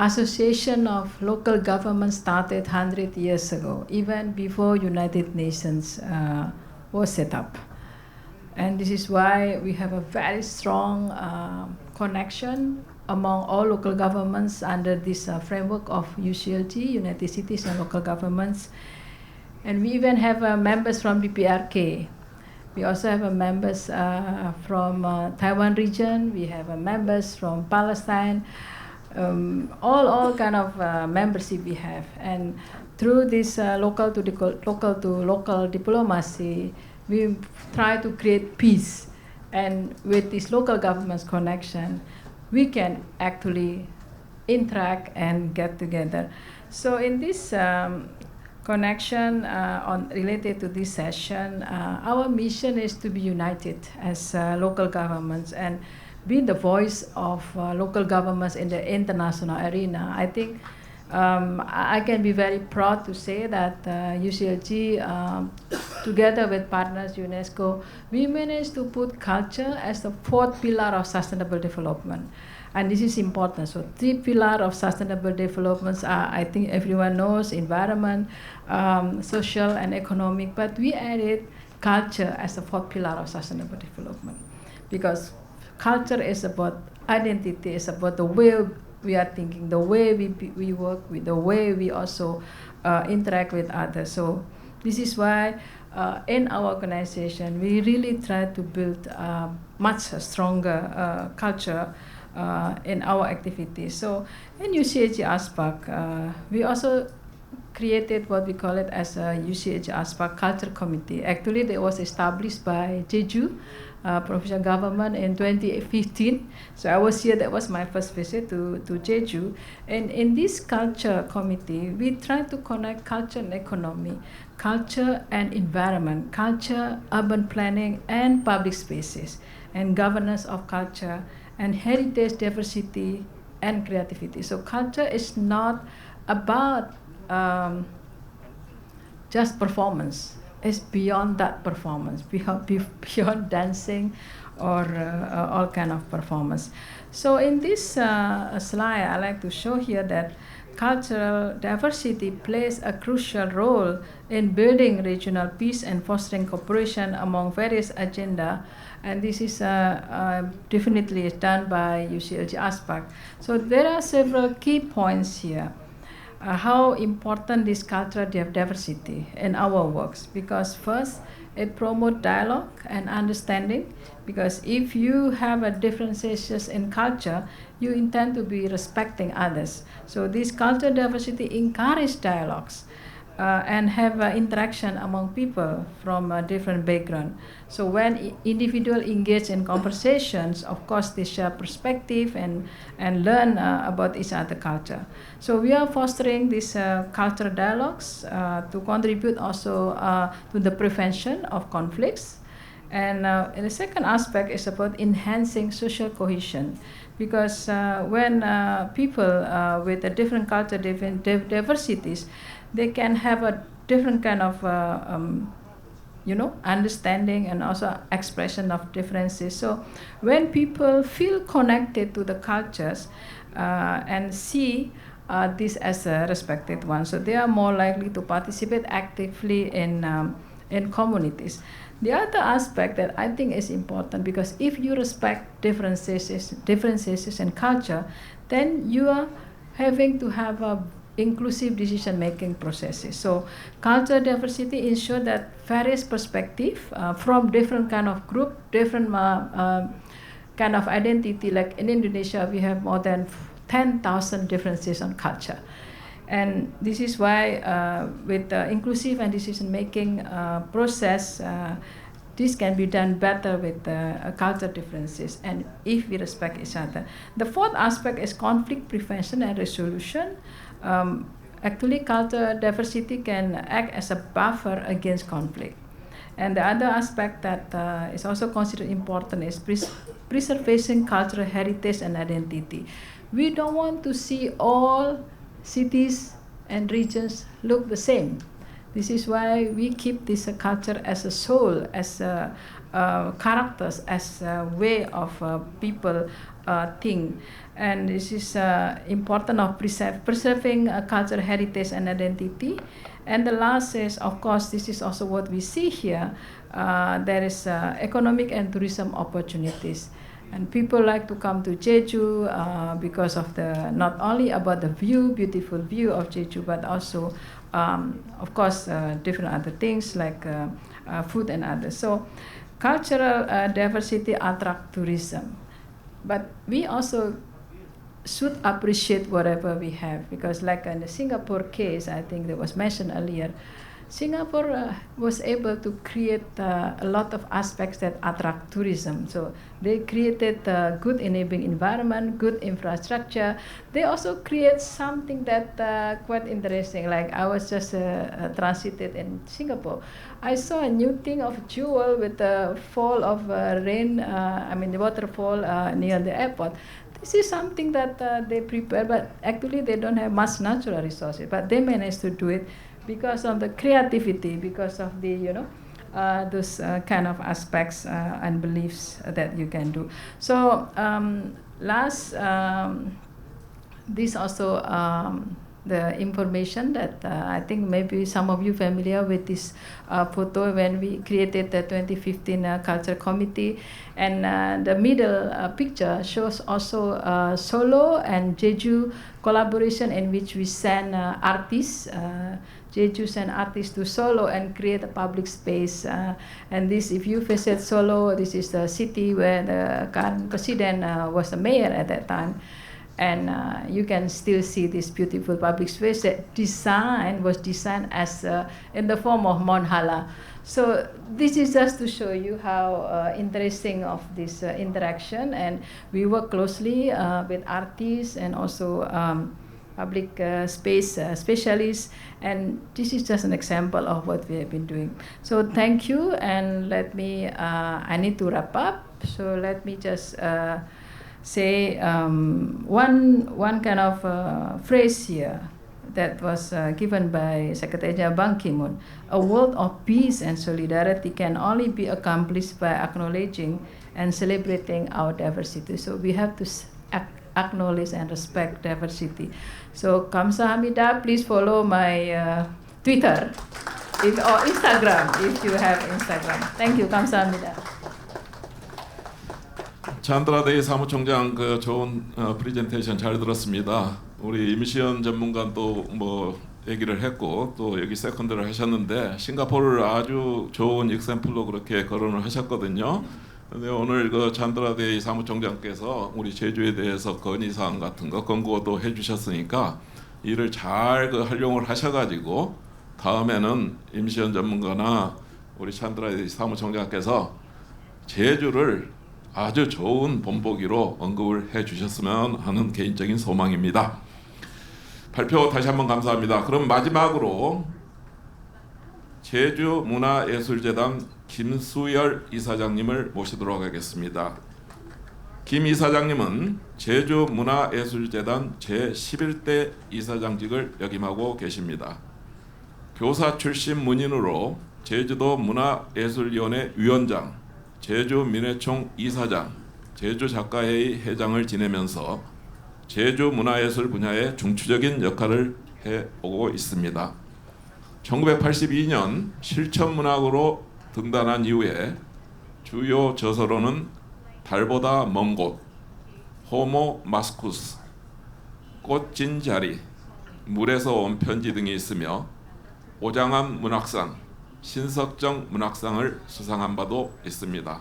association of local governments started 100 years ago, even before United Nations was set up. And this is why we have a very strong connection among all local governments under this framework of UCLG, United Cities and Local Governments. And we even have members from DPRK. We also have members from Taiwan region. We have members from Palestine. All kind of membership we have. And through this local to local diplomacy, we try to create peace. And with this local government's connection, we can actually interact and get together. So in this connection related to this session, our mission is to be united as local governments and be the voice of local governments in the international arena. I think I can be very proud to say that UCLG, together with partners UNESCO, we managed to put culture as the fourth pillar of sustainable development. And this is important. So 3 pillars of sustainable developments are, I think everyone knows, environment, social and economic, but we added culture as the 4th pillar of sustainable development. Because culture is about identity, it's about the way we are thinking, the way we work, with the way we also interact with others. So this is why in our organization, we really try to build a much stronger culture in our activities. So in UCLG ASPAC, we also created what we call it as a UCLG ASPAC Culture Committee. Actually, that was established by Jeju provincial government in 2015. So I was here, that was my first visit to Jeju. And in this culture committee, we try to connect culture and economy, culture and environment, culture, urban planning, and public spaces, and governance of culture, and heritage, diversity, and creativity. So culture is not about just performance. It's beyond that performance, beyond dancing or all kind of performance. So in this slide, I like to show here that cultural diversity plays a crucial role in building regional peace and fostering cooperation among various agenda. And this is definitely done by UCLG ASPAC. So there are several key points here. How important is cultural diversity in our works, because first it promotes dialogue and understanding, because if you have a differences in culture, you intend to be respecting others. So this cultural diversity encourages dialogues and have interaction among people from a different background. So when individuals engage in conversations, of course they share perspective and learn about each other culture. So we are fostering these cultural dialogues to contribute also to the prevention of conflicts. And the second aspect is about enhancing social cohesion, because when people with a different culture, different diversities, they can have a different kind of understanding and also expression of differences. So when people feel connected to the cultures and see this as a respected one, so they are more likely to participate actively in communities. The other aspect that I think is important, because if you respect differences in culture, then you are having to have a inclusive decision-making processes. So cultural diversity ensures that various perspectives from different kind of group, different kind of identity. Like in Indonesia, we have more than 10,000 differences on culture. And this is why with the inclusive and decision-making process, this can be done better with cultural differences and if we respect each other. The fourth aspect is conflict prevention and resolution. Actually, cultural diversity can act as a buffer against conflict. And the other aspect that is also considered important is preservation cultural heritage and identity. We don't want to see all cities and regions look the same. This is why we keep this culture as a soul, as characters, as a way of people think. And this is important of preserving cultural heritage and identity. And the last is, of course, this is also what we see here. There is economic and tourism opportunities. And people like to come to Jeju because of the not only about the view, beautiful view of Jeju, but also, of course, different other things like food and others. So, cultural diversity attract tourism, but we also should appreciate whatever we have because, like in the Singapore case, I think that was mentioned earlier. Singapore was able to create a lot of aspects that attract tourism. So they created a good enabling environment, good infrastructure. They also create something that quite interesting. Like I was just transited in Singapore. I saw a new thing of Jewel with the fall of rain, the waterfall near the airport. This is something that they prepare, but actually they don't have much natural resources, but they managed to do it because of the creativity, because of the, those kind of aspects and beliefs that you can do. So this also the information that I think maybe some of you familiar with this photo when we created the 2015 Culture Committee, and the middle picture shows also Solo and Jeju collaboration in which we send artists. Jeju send artists to Solo and create a public space. And this, if you visit Solo, this is the city where the current president was the mayor at that time. And you can still see this beautiful public space that was designed as in the form of Mount Hala. So this is just to show you how interesting of this interaction, and we work closely with artists and also public space specialists, and this is just an example of what we have been doing. So thank you, and let me, I need to wrap up, so let me just say one kind of phrase here that was given by Secretary General Ban Ki-moon. A world of peace and solidarity can only be accomplished by acknowledging and celebrating our diversity. So we have to acknowledge and respect diversity. So Kamsahamnida, please follow my Twitter or Instagram if you have Instagram. Thank you. Kamsahamnida.
찬드라데이 사무총장 그 좋은 프레젠테이션 잘 들었습니다. 우리 임시연 전문가 또 뭐 얘기를 했고 또 여기 세컨드를 하셨는데 싱가포르를 아주 좋은 익샘플로 그렇게 거론을 하셨거든요. 근데 오늘 그 찬드라데이 사무총장께서 우리 제주에 대해서 건의사항 같은 거 권고도 해주셨으니까 이를 잘 그 활용을 하셔가지고 다음에는 임시연 전문가나 우리 찬드라데이 사무총장께서 제주를 아주 좋은 본보기로 언급을 해주셨으면 하는 개인적인 소망입니다. 발표 다시 한번 감사합니다. 그럼 마지막으로 제주문화예술재단 김수열 이사장님을 모시도록 하겠습니다. 김 이사장님은 제주문화예술재단 제11대 이사장직을 역임하고 계십니다. 교사 출신 문인으로 제주도 문화예술위원회 위원장, 제주민회총 이사장, 제주작가회의 회장을 지내면서 제주문화예술 분야의 중추적인 역할을 해오고 있습니다. 1982년 실천문학으로 등단한 이후에 주요 저서로는 달보다 먼 곳, 호모 마스쿠스, 꽃진 자리, 물에서 온 편지 등이 있으며 오장암 문학상, 신석정 문학상을 수상한 바도 있습니다.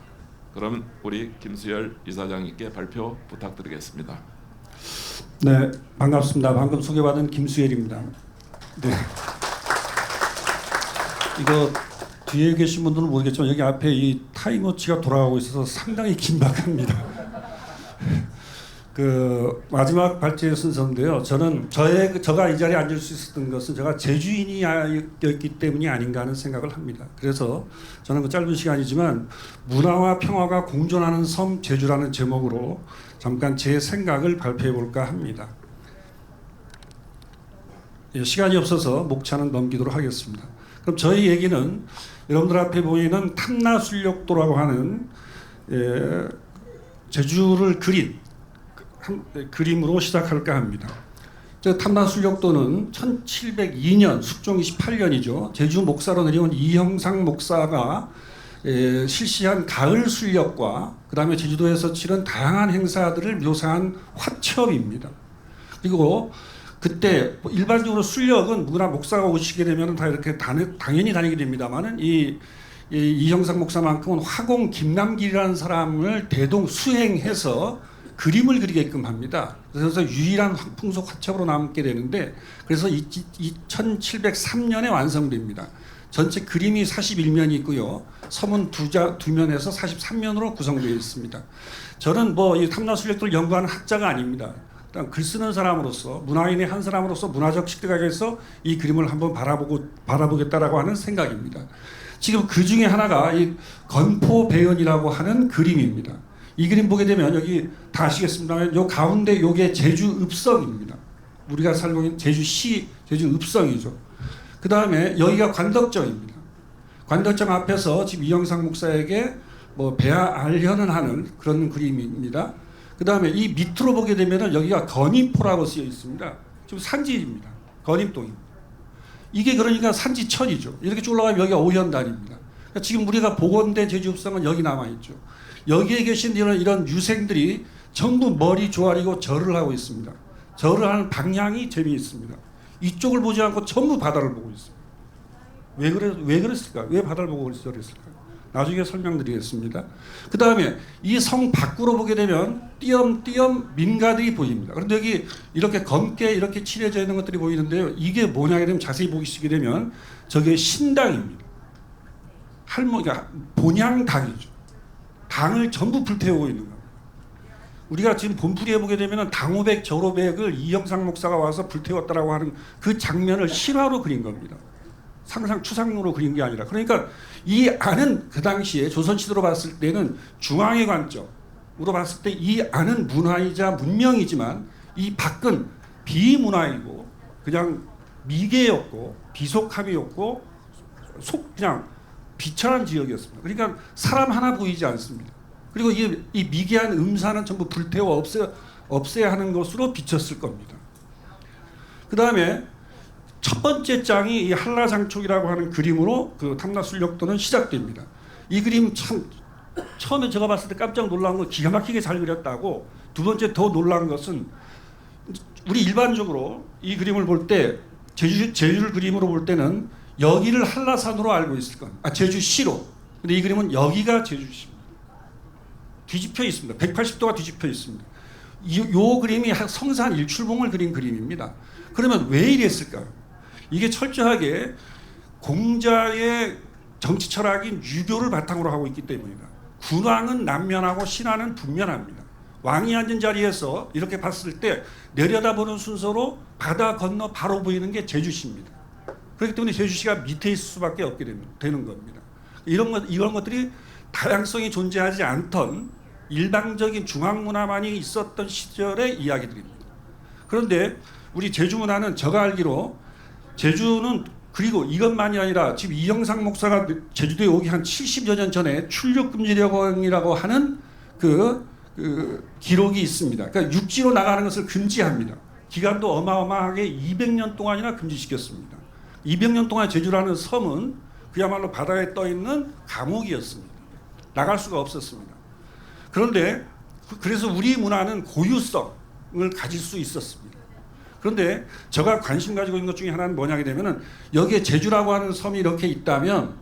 그럼 우리 김수열 이사장님께 발표 부탁드리겠습니다.
네, 반갑습니다. 방금 소개받은 김수열입니다. 네. 이거 뒤에 계신 분들은 모르겠지만 여기 앞에 이 타임워치가 돌아가고 있어서 상당히 긴박합니다. 그 마지막 발제 순서인데요. 저는 저가 이 자리에 앉을 수 있었던 것은 제가 제주인이었기 때문이 아닌가 하는 생각을 합니다. 그래서 저는 그 짧은 시간이지만 문화와 평화가 공존하는 섬 제주라는 제목으로 잠깐 제 생각을 발표해 볼까 합니다. 시간이 없어서 목차는 넘기도록 하겠습니다. 그럼 저희 얘기는 여러분들 앞에 보이는 탐나술력도라고 하는 제주를 그린 그림으로 시작할까 합니다. 탐나술력도는 1702년 숙종 28년이죠. 제주 목사로 내려온 이형상 목사가 실시한 가을 술력과 그 다음에 제주도에서 치른 다양한 행사들을 묘사한 화첩입니다. 그리고 그때 일반적으로 술력은 누구나 목사가 오시게 되면 다 이렇게 당연히 다니게 됩니다만은 이 이형상 목사만큼은 화공 김남길이라는 사람을 대동 수행해서 그림을 그리게끔 합니다. 그래서 유일한 풍속 화첩으로 남게 되는데 그래서 1703년에 완성됩니다. 전체 그림이 41면이 있고요. 서문 두 면에서 43면으로 구성되어 있습니다. 저는 이 탐나술력도를 연구하는 학자가 아닙니다. 글 쓰는 사람으로서 문화인의 한 사람으로서 문화적 시각에서 이 그림을 한번 바라보겠다라고 하는 생각입니다. 지금 그 중에 하나가 이 건포배연이라고 하는 그림입니다. 이 그림 보게 되면 여기 다 아시겠습니다만 요 가운데 요게 제주 읍성입니다. 우리가 살고 있는 제주시 제주 읍성이죠. 그 다음에 여기가 관덕정입니다. 관덕정 앞에서 지금 이형상 목사에게 배아알려는 하는 그런 그림입니다. 그 다음에 이 밑으로 보게 되면 여기가 건임포라고 쓰여 있습니다. 지금 산지입니다. 건임동입니다. 이게 그러니까 산지천이죠. 이렇게 쭉 올라가면 여기가 오현단입니다. 그러니까 지금 우리가 복원된 제주읍성은 여기 남아있죠. 여기에 계신 이런 유생들이 전부 머리 조아리고 절을 하고 있습니다. 절을 하는 방향이 재미있습니다. 이쪽을 보지 않고 전부 바다를 보고 있습니다. 왜 그랬을까? 왜 바다를 보고 절했을까? 나중에 설명드리겠습니다. 그 다음에 이 성 밖으로 보게 되면 띄엄띄엄 민가들이 보입니다. 그런데 여기 이렇게 검게 이렇게 칠해져 있는 것들이 보이는데요. 이게 뭐냐 하면 자세히 보시게 되면 저게 신당입니다. 할머니가 본향당이죠. 당을 전부 불태우고 있는 겁니다. 우리가 지금 본풀이에 보게 되면 당호백 절호백을 이형상 목사가 와서 불태웠다라고 하는 그 장면을 실화로 그린 겁니다. 추상으로 그린 게 아니라. 그러니까 이 안은 그 당시에 조선시대로 봤을 때는 중앙의 관점으로 봤을 때 이 안은 문화이자 문명이지만 이 밖은 비문화이고 그냥 미개였고 비속함이었고 그냥 비천한 지역이었습니다. 그러니까 사람 하나 보이지 않습니다. 그리고 이 미개한 음사는 전부 불태워 없애야 하는 것으로 비쳤을 겁니다. 그 다음에 첫 번째 장이 이 한라장촉이라고 하는 그림으로 그 탐나술력도는 시작됩니다. 이 그림 참 처음에 제가 봤을 때 깜짝 놀란 건 기가 막히게 잘 그렸다고. 두 번째 더 놀란 것은 우리 일반적으로 이 그림을 볼 때 제주를 그림으로 볼 때는 여기를 한라산으로 알고 있을 겁니다. 제주시로. 근데 이 그림은 여기가 제주시입니다. 뒤집혀 있습니다. 180도가 뒤집혀 있습니다. 요 그림이 성산 일출봉을 그린 그림입니다. 그러면 왜 이랬을까요? 이게 철저하게 공자의 정치 철학인 유교를 바탕으로 하고 있기 때문입니다. 군왕은 남면하고 신하는 북면합니다. 왕이 앉은 자리에서 이렇게 봤을 때 내려다보는 순서로 바다 건너 바로 보이는 게 제주시입니다. 그렇기 때문에 제주시가 밑에 있을 수밖에 없게 되는 겁니다. 이런 것들이 다양성이 존재하지 않던 일방적인 중앙문화만이 있었던 시절의 이야기들입니다. 그런데 우리 제주 문화는 제가 알기로 제주는 그리고 이것만이 아니라 지금 이형상 목사가 제주도에 오기 한 70여 년 전에 출륙금지령이라고 하는 그 기록이 있습니다. 그러니까 육지로 나가는 것을 금지합니다. 기간도 어마어마하게 200년 동안이나 금지시켰습니다. 200년 동안 제주라는 섬은 그야말로 바다에 떠 있는 감옥이었습니다. 나갈 수가 없었습니다. 그런데 그래서 우리 문화는 고유성을 가질 수 있었습니다. 그런데 제가 관심 가지고 있는 것 중에 하나는 뭐냐게 되면은 여기에 제주라고 하는 섬이 이렇게 있다면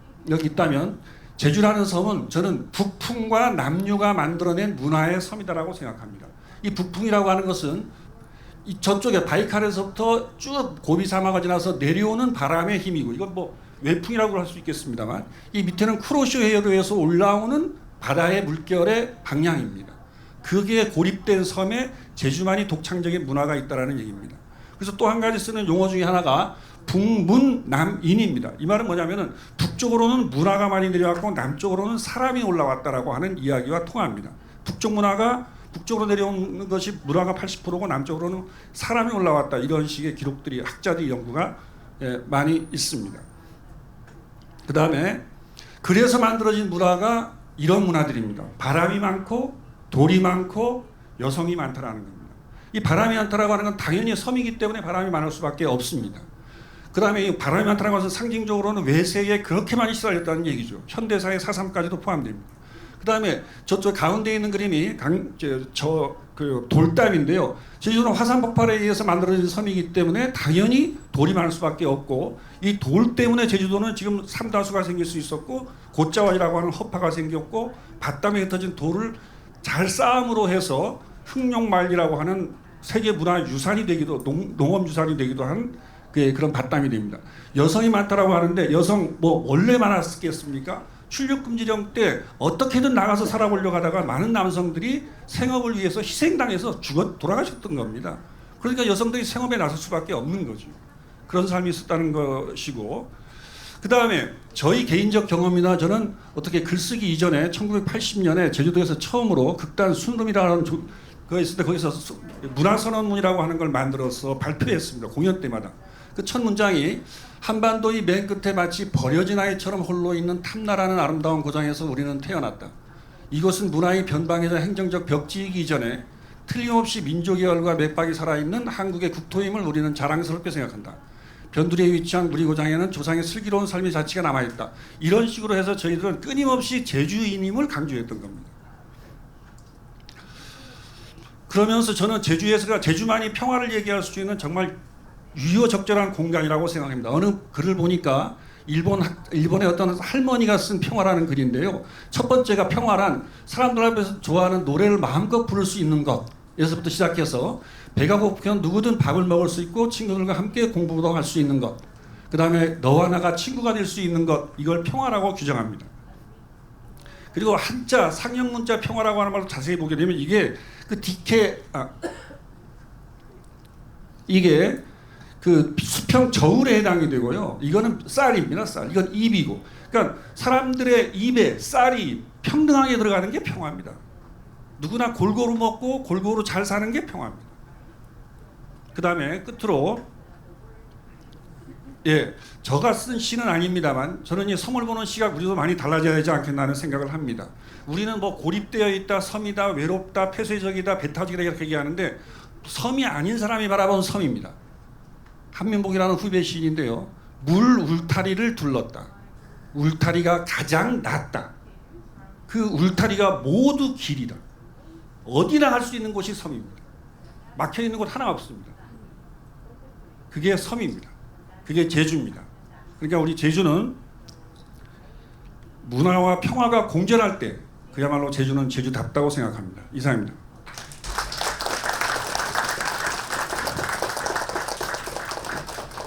제주라는 섬은 저는 북풍과 남유가 만들어낸 문화의 섬이다라고 생각합니다. 이 북풍이라고 하는 것은 이 저쪽에 바이칼에서부터 쭉 고비 사막을 지나서 내려오는 바람의 힘이고, 이건 뭐 외풍이라고 할 수 있겠습니다만, 이 밑에는 쿠로시오 해협에서 올라오는 바다의 물결의 방향입니다. 거기에 고립된 섬에 제주만이 독창적인 문화가 있다라는 얘기입니다. 그래서 또 한 가지 쓰는 용어 중에 하나가 북문남인입니다. 이 말은 뭐냐면은 북쪽으로는 문화가 많이 내려왔고 남쪽으로는 사람이 올라왔다라고 하는 이야기와 통합니다. 북쪽 문화가 북쪽으로 내려오는 것이 문화가 80%고 남쪽으로는 사람이 올라왔다, 이런 식의 기록들이, 학자들의 연구가 많이 있습니다. 그 다음에 그래서 만들어진 문화가 이런 문화들입니다. 바람이 많고 돌이 많고 여성이 많다라는 겁니다. 이 바람이 많다라고 하는 건 당연히 섬이기 때문에 바람이 많을 수밖에 없습니다. 그 다음에 이 바람이 많다라고 해서 상징적으로는 외세에 그렇게 많이 시달렸다는 얘기죠. 현대사의 4.3까지도 포함됩니다. 그 다음에 저쪽 가운데 있는 그림이 그 돌담인데요. 제주도는 화산 폭발에 의해서 만들어진 섬이기 때문에 당연히 돌이 많을 수밖에 없고, 이 돌 때문에 제주도는 지금 삼다수가 생길 수 있었고, 곶자왈이라고 하는 허파가 생겼고, 밭담에 흩어진 돌을 잘 쌓음으로 해서 흑룡말리라고 하는 세계 문화 유산이 되기도, 농업 유산이 되기도 한 그런 밭담이 됩니다. 여성이 많다라고 하는데 여성 뭐 원래 많았겠습니까? 출육금지령 때 어떻게든 나가서 살아보려고 하다가 많은 남성들이 생업을 위해서 희생당해서 돌아가셨던 겁니다. 그러니까 여성들이 생업에 나설 수밖에 없는 거죠. 그런 삶이 있었다는 것이고, 그 다음에 저희 개인적 경험이나 저는 어떻게 글쓰기 이전에 1980년에 제주도에서 처음으로 극단 순름이라는 그거 있을 때 거기서 문화선언문이라고 하는 걸 만들어서 발표했습니다. 공연 때마다. 그 첫 문장이 한반도의 맨 끝에 마치 버려진 아이처럼 홀로 있는 탐나라는 아름다운 고장에서 우리는 태어났다. 이것은 문화의 변방이자 행정적 벽지이기 전에 틀림없이 민족의 열과 맥박이 살아있는 한국의 국토임을 우리는 자랑스럽게 생각한다. 변두리에 위치한 우리 고장에는 조상의 슬기로운 삶의 자취가 남아있다. 이런 식으로 해서 저희들은 끊임없이 제주인임을 강조했던 겁니다. 그러면서 저는 제주에서가 제주만이 평화를 얘기할 수 있는 정말 유효적절한 공간이라고 생각합니다. 어느 글을 보니까 일본의 어떤 할머니가 쓴 평화라는 글인데요. 첫 번째가 평화란 사람들 앞에서 좋아하는 노래를 마음껏 부를 수 있는 것에서부터 시작해서 배가 고프면 누구든 밥을 먹을 수 있고 친구들과 함께 공부도 할 수 있는 것. 그 다음에 너와 나가 친구가 될 수 있는 것. 이걸 평화라고 규정합니다. 그리고 한자 상형문자 평화라고 하는 말로 자세히 보게 되면 이게 이게 그 수평 저울에 해당이 되고요. 이거는 쌀입니다. 쌀. 이건 입이고. 그러니까 사람들의 입에 쌀이 평등하게 들어가는 게 평화입니다. 누구나 골고루 먹고 골고루 잘 사는 게 평화입니다. 그 다음에 끝으로 저가 쓴 시는 아닙니다만 저는 이 섬을 보는 시각 우리도 많이 달라져야 되지 않겠나 하는 생각을 합니다. 우리는 뭐 고립되어 있다, 섬이다, 외롭다, 폐쇄적이다, 배타적이다 이렇게 얘기하는데 섬이 아닌 사람이 바라본 섬입니다. 한민복이라는 후배 시인인데요. 물 울타리를 둘렀다. 울타리가 가장 낫다. 그 울타리가 모두 길이다. 어디나 갈 수 있는 곳이 섬입니다. 막혀 있는 곳 하나 없습니다. 그게 섬입니다. 그게 제주입니다. 그러니까 우리 제주는 문화와 평화가 공존할 때 그야말로 제주는 제주답다고 생각합니다. 이상입니다.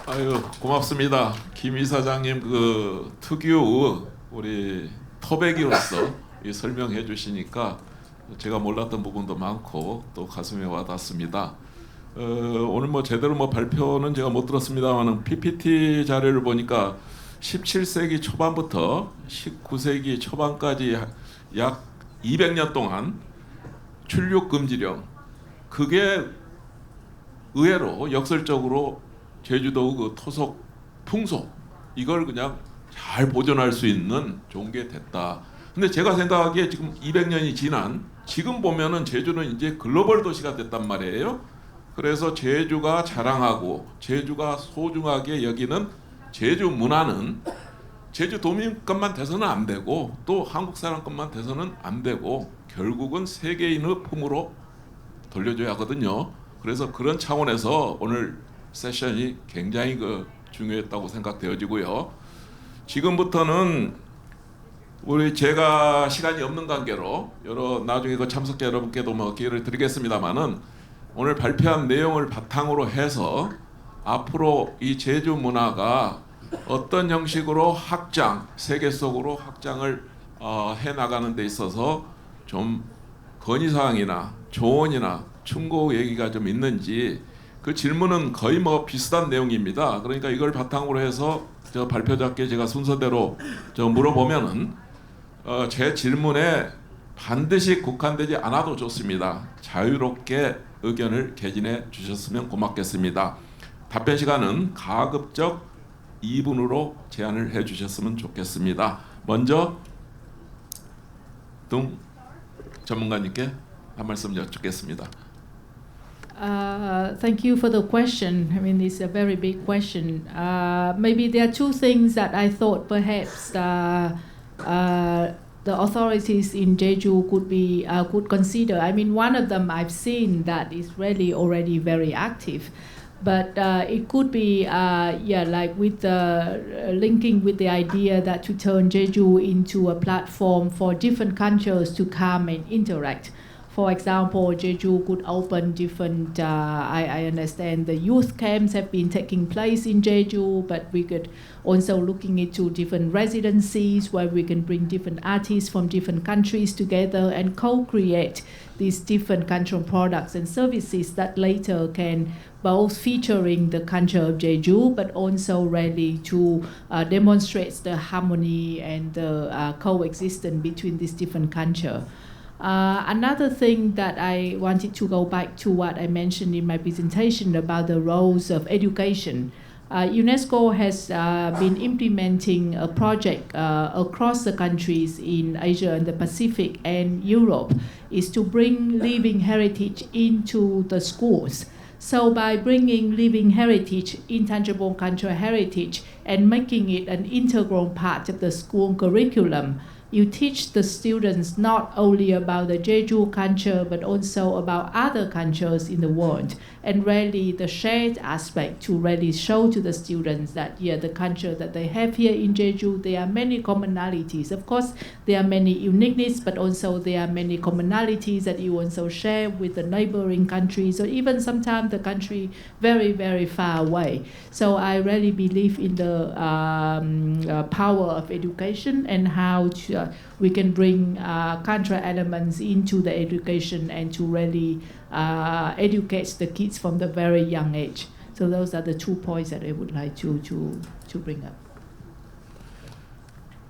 아유, 고맙습니다. 김 이사장님 그 특유 우리 터배기로서 설명해 주시니까 제가 몰랐던 부분도 많고 또 가슴에 와닿습니다. 오늘 뭐 제대로 뭐 발표는 제가 못 들었습니다만 PPT 자료를 보니까 17세기 초반부터 19세기 초반까지 약 200년 동안 출육 금지령, 그게 의외로 역설적으로 제주도 그 토속 풍속 이걸 그냥 잘 보존할 수 있는 좋은 게 됐다. 근데 제가 생각하기에 지금 200년이 지난 지금 보면은 제주는 이제 글로벌 도시가 됐단 말이에요. 그래서 제주가 자랑하고 제주가 소중하게 여기는 제주 문화는 제주 도민 것만 돼서는 안 되고 또 한국 사람 것만 돼서는 안 되고 결국은 세계인의 품으로 돌려줘야 하거든요. 그래서 그런 차원에서 오늘 세션이 굉장히 중요했다고 생각되어지고요. 지금부터는 제가 시간이 없는 관계로 나중에 참석자 여러분께도 기회를 드리겠습니다만은 오늘 발표한 내용을 바탕으로 해서 앞으로 이 제주 문화가 어떤 형식으로 세계 속으로 확장을 해 나가는 데 있어서 좀 건의사항이나 조언이나 충고 얘기가 좀 있는지, 그 질문은 거의 비슷한 내용입니다. 그러니까 이걸 바탕으로 해서 발표자께 제가 순서대로 물어보면은 제 질문에 반드시 국한되지 않아도 좋습니다. 자유롭게 의견을 개진해 주셨으면 고맙겠습니다. 답변 시간은 가급적 2분으로 제한을 해 주셨으면 좋겠습니다. 먼저 동 전문가님께 한 말씀 여쭙겠습니다.
Thank you for the question. I mean, it's a very big question. Maybe there are two things that I thought perhaps the authorities in Jeju could consider. I mean, one of them I've seen that is really already very active. But it could be, like with linking with the idea that to turn Jeju into a platform for different cultures to come and interact. For example, Jeju could open different, I understand the youth camps have been taking place in Jeju, but we could also looking into different residencies where we can bring different artists from different countries together and co-create these different cultural products and services that later can both featuring the culture of Jeju, but also really to demonstrate the harmony and the coexistence between these different cultures. Another thing that I wanted to go back to what I mentioned in my presentation about the roles of education. UNESCO has been implementing a project across the countries in Asia and the Pacific and Europe, is to bring living heritage into the schools. So by bringing living heritage, intangible cultural heritage, and making it an integral part of the school curriculum, you teach the students not only about the Jeju culture, but also about other cultures in the world, and really the shared aspect to really show to the students that the culture that they have here in Jeju, there are many commonalities. Of course, there are many uniqueness, but also there are many commonalities that you also share with the neighboring countries, or even sometimes the country very, very far away. So I really believe in the power of education and how we can bring cultural elements into the education and to really educate the kids from the very young age. So those are the 2 points that I would like to bring up.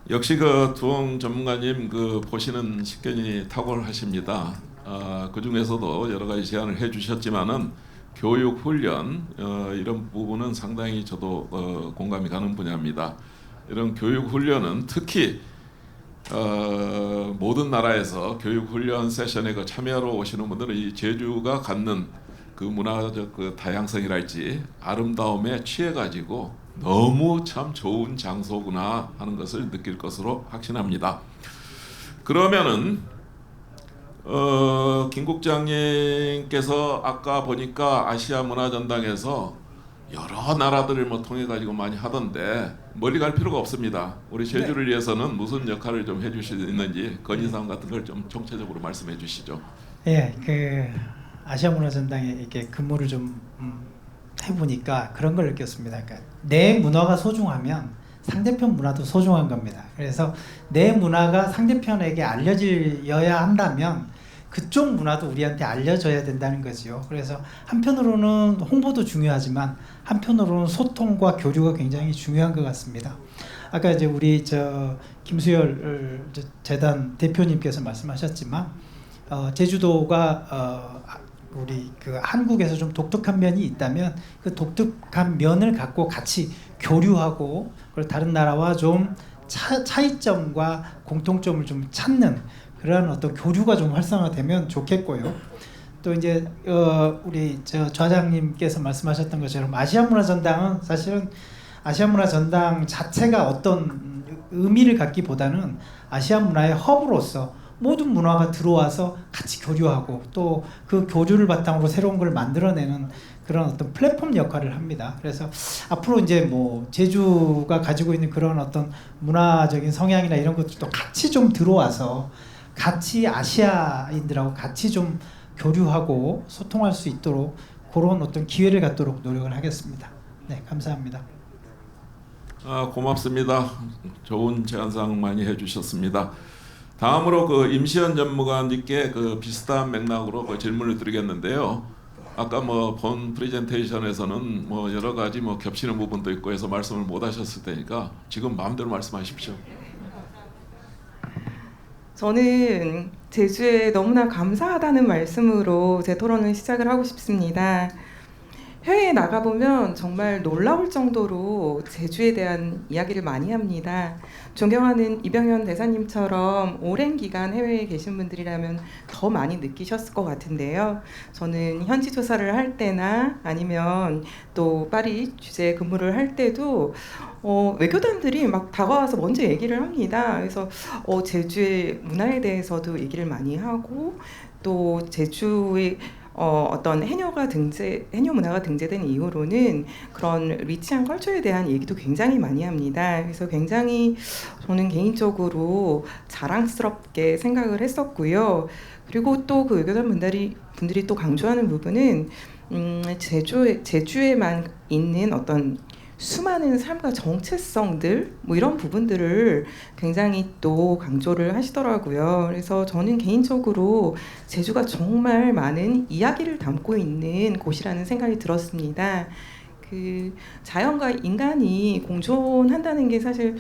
역시 두홍 전문가님 보시는 식견이 탁월하십니다. 그 중에서도 여러 가지 제안을 해주셨지만은 교육 훈련 이런 부분은 상당히 저도 공감이 가는 분야입니다. 이런 교육 훈련은 특히 모든 나라에서 교육 훈련 세션에 참여하러 오시는 분들은 이 제주가 갖는 그 문화적 다양성이랄지 아름다움에 취해가지고 너무 참 좋은 장소구나 하는 것을 느낄 것으로 확신합니다. 그러면은 김 국장님께서 아까 보니까 아시아 문화전당에서 여러 나라들을 통해 가지고 많이 하던데 멀리 갈 필요가 없습니다. 우리 제주를 위해서는 무슨 역할을 좀 해주실 수 있는지 건의사항 같은 걸 좀 총체적으로 말씀해 주시죠.
예, 아시아 문화전당에 이렇게 근무를 좀 해보니까 그런 걸 느꼈습니다. 그러니까 내 문화가 소중하면 상대편 문화도 소중한 겁니다. 그래서 내 문화가 상대편에게 알려져야 한다면 그쪽 문화도 우리한테 알려져야 된다는 거지요. 그래서 한편으로는 홍보도 중요하지만 한편으로는 소통과 교류가 굉장히 중요한 것 같습니다. 아까 이제 우리 김수열 재단 대표님께서 말씀하셨지만 제주도가 우리 한국에서 좀 독특한 면이 있다면 그 독특한 면을 갖고 같이 교류하고 그리고 다른 나라와 좀 차이점과 공통점을 좀 찾는 그러한 어떤 교류가 좀 활성화되면 좋겠고요. 또 이제 우리 좌장님께서 말씀하셨던 것처럼 아시아 문화전당은 사실은 아시아 문화전당 자체가 어떤 의미를 갖기보다는 아시아 문화의 허브로서 모든 문화가 들어와서 같이 교류하고 또 그 교류를 바탕으로 새로운 걸 만들어내는 그런 어떤 플랫폼 역할을 합니다. 그래서 앞으로 이제 뭐 제주가 가지고 있는 그런 어떤 문화적인 성향이나 이런 것들도 같이 좀 들어와서 같이 아시아인들하고 같이 좀 교류하고 소통할 수 있도록 그런 어떤 기회를 갖도록 노력을 하겠습니다. 네, 감사합니다.
고맙습니다. 좋은 제안사항 많이 해주셨습니다. 다음으로 그 임시현 전무관님께 그 비슷한 맥락으로 그 질문을 드리겠는데요. 아까 뭐 본 프레젠테이션에서는 뭐 여러 가지 뭐 겹치는 부분도 있고 해서 말씀을 못 하셨을 테니까 지금 마음대로 말씀하십시오.
저는 제주에 너무나 감사하다는 말씀으로 제 토론을 시작을 하고 싶습니다. 해외에 나가보면 정말 놀라울 정도로 제주에 대한 이야기를 많이 합니다. 존경하는 이병현 대사님처럼 오랜 기간 해외에 계신 분들이라면 더 많이 느끼셨을 것 같은데요. 저는 현지 조사를 할 때나 아니면 또 파리 주재 근무를 할 때도 외교단들이 막 다가와서 먼저 얘기를 합니다. 그래서 제주의 문화에 대해서도 얘기를 많이 하고 또 제주의 어떤 해녀 문화가 등재된 이후로는 그런 리치한 컬처에 대한 얘기도 굉장히 많이 합니다. 그래서 굉장히 저는 개인적으로 자랑스럽게 생각을 했었고요. 그리고 또 그 외교단 분들이 또 강조하는 부분은 제주에만 있는 어떤 수많은 삶과 정체성들 뭐 이런 부분들을 굉장히 또 강조를 하시더라고요. 그래서 저는 개인적으로 제주가 정말 많은 이야기를 담고 있는 곳이라는 생각이 들었습니다. 그 자연과 인간이 공존한다는 게 사실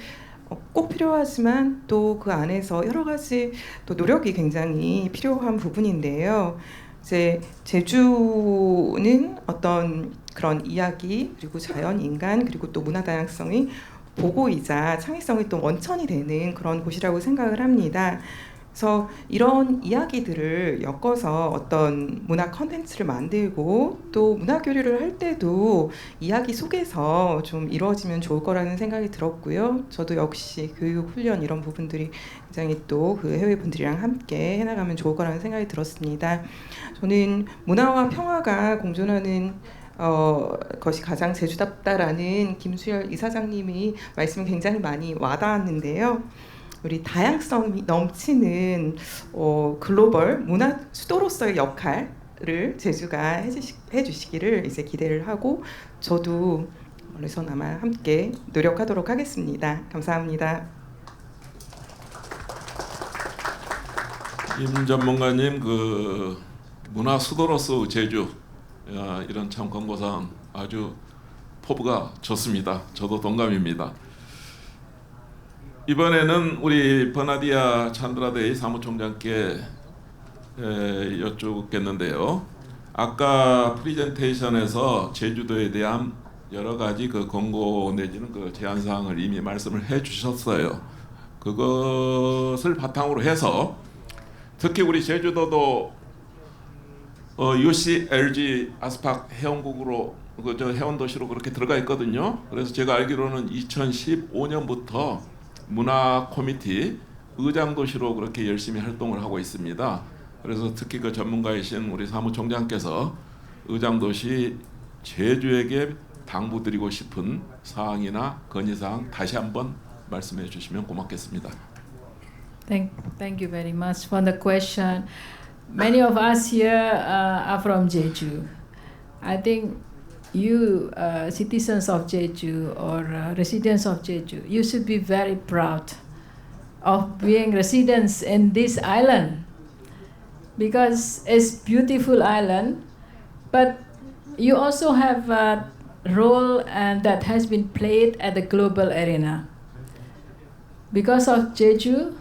꼭 필요하지만 또 그 안에서 여러 가지 또 노력이 굉장히 필요한 부분인데요. 이제 제주는 어떤 그런 이야기 그리고 자연, 인간 그리고 또 문화 다양성이 보고이자 창의성이 또 원천이 되는 그런 곳이라고 생각을 합니다. 그래서 이런 이야기들을 엮어서 어떤 문화 컨텐츠를 만들고 또 문화 교류를 할 때도 이야기 속에서 좀 이루어지면 좋을 거라는 생각이 들었고요. 저도 역시 교육, 훈련 이런 부분들이 굉장히 또 그 해외 분들이랑 함께 해나가면 좋을 거라는 생각이 들었습니다. 저는 문화와 평화가 공존하는 것이 가장 제주답다라는 김수열 이사장님이 말씀이 굉장히 많이 와닿았는데요. 우리 다양성이 넘치는 글로벌 문화 수도로서의 역할을 제주가 해주시기를 이제 기대를 하고 저도 멀리서나마 함께 노력하도록 하겠습니다. 감사합니다.
임 전문가님 그 문화 수도로서 제주 이런 참 권고사항 아주 포부가 좋습니다. 저도 동감입니다. 이번에는 우리 버나디아 찬드라데이 사무총장께 여쭙겠는데요. 아까 프레젠테이션에서 제주도에 대한 여러 가지 그 권고 내지는 그 제안 사항을 이미 말씀을 해주셨어요. 그것을 바탕으로 해서 특히 우리 제주도도 UCLG 아스팍 회원국으로 저 회원 도시로 그렇게 들어가 있거든요. 그래서 제가 알기로는 2015년부터 문화 커뮤니티 의장 도시로 그렇게 열심히 활동을 하고 있습니다. 그래서 특히 그 전문가이신 우리 사무총장께서 의장 도시 제주에게 당부드리고 싶은 사항이나 건의사항 다시 한번 말씀해 주시면 고맙겠습니다.
Thank you very much for the question. Many of us here are from Jeju. I think you citizens of Jeju or residents of Jeju, you should be very proud of being residents in this island because it's beautiful island, but you also have a role and that has been played at the global arena. Because of Jeju,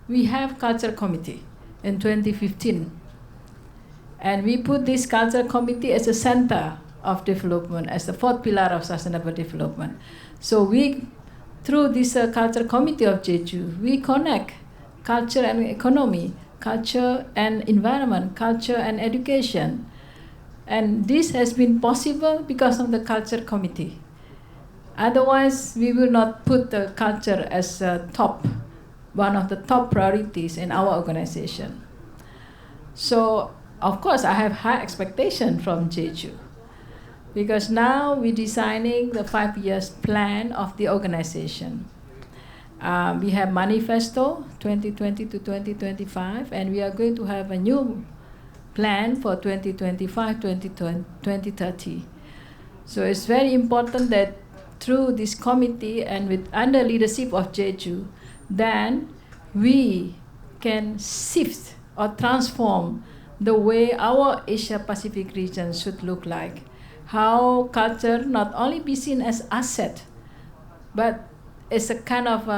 we have Culture Committee in 2015, and we put this Culture Committee as a center of development, as the fourth pillar of sustainable development. So we, through this Culture Committee of Jeju, we connect culture and economy, culture and environment, culture and education. And this has been possible because of the Culture Committee. Otherwise, we will not put the culture as a top one of the top priorities in our organization. So, of course, I have high expectation from Jeju, because now we're designing the 5 years plan of the organization. We have manifesto 2020 to 2025, and we are going to have a new plan for 2025-2030. So it's very important that through this committee and with under leadership of Jeju, then we can shift or transform the way our Asia Pacific region should look like. How culture not only be seen as asset, but as a kind of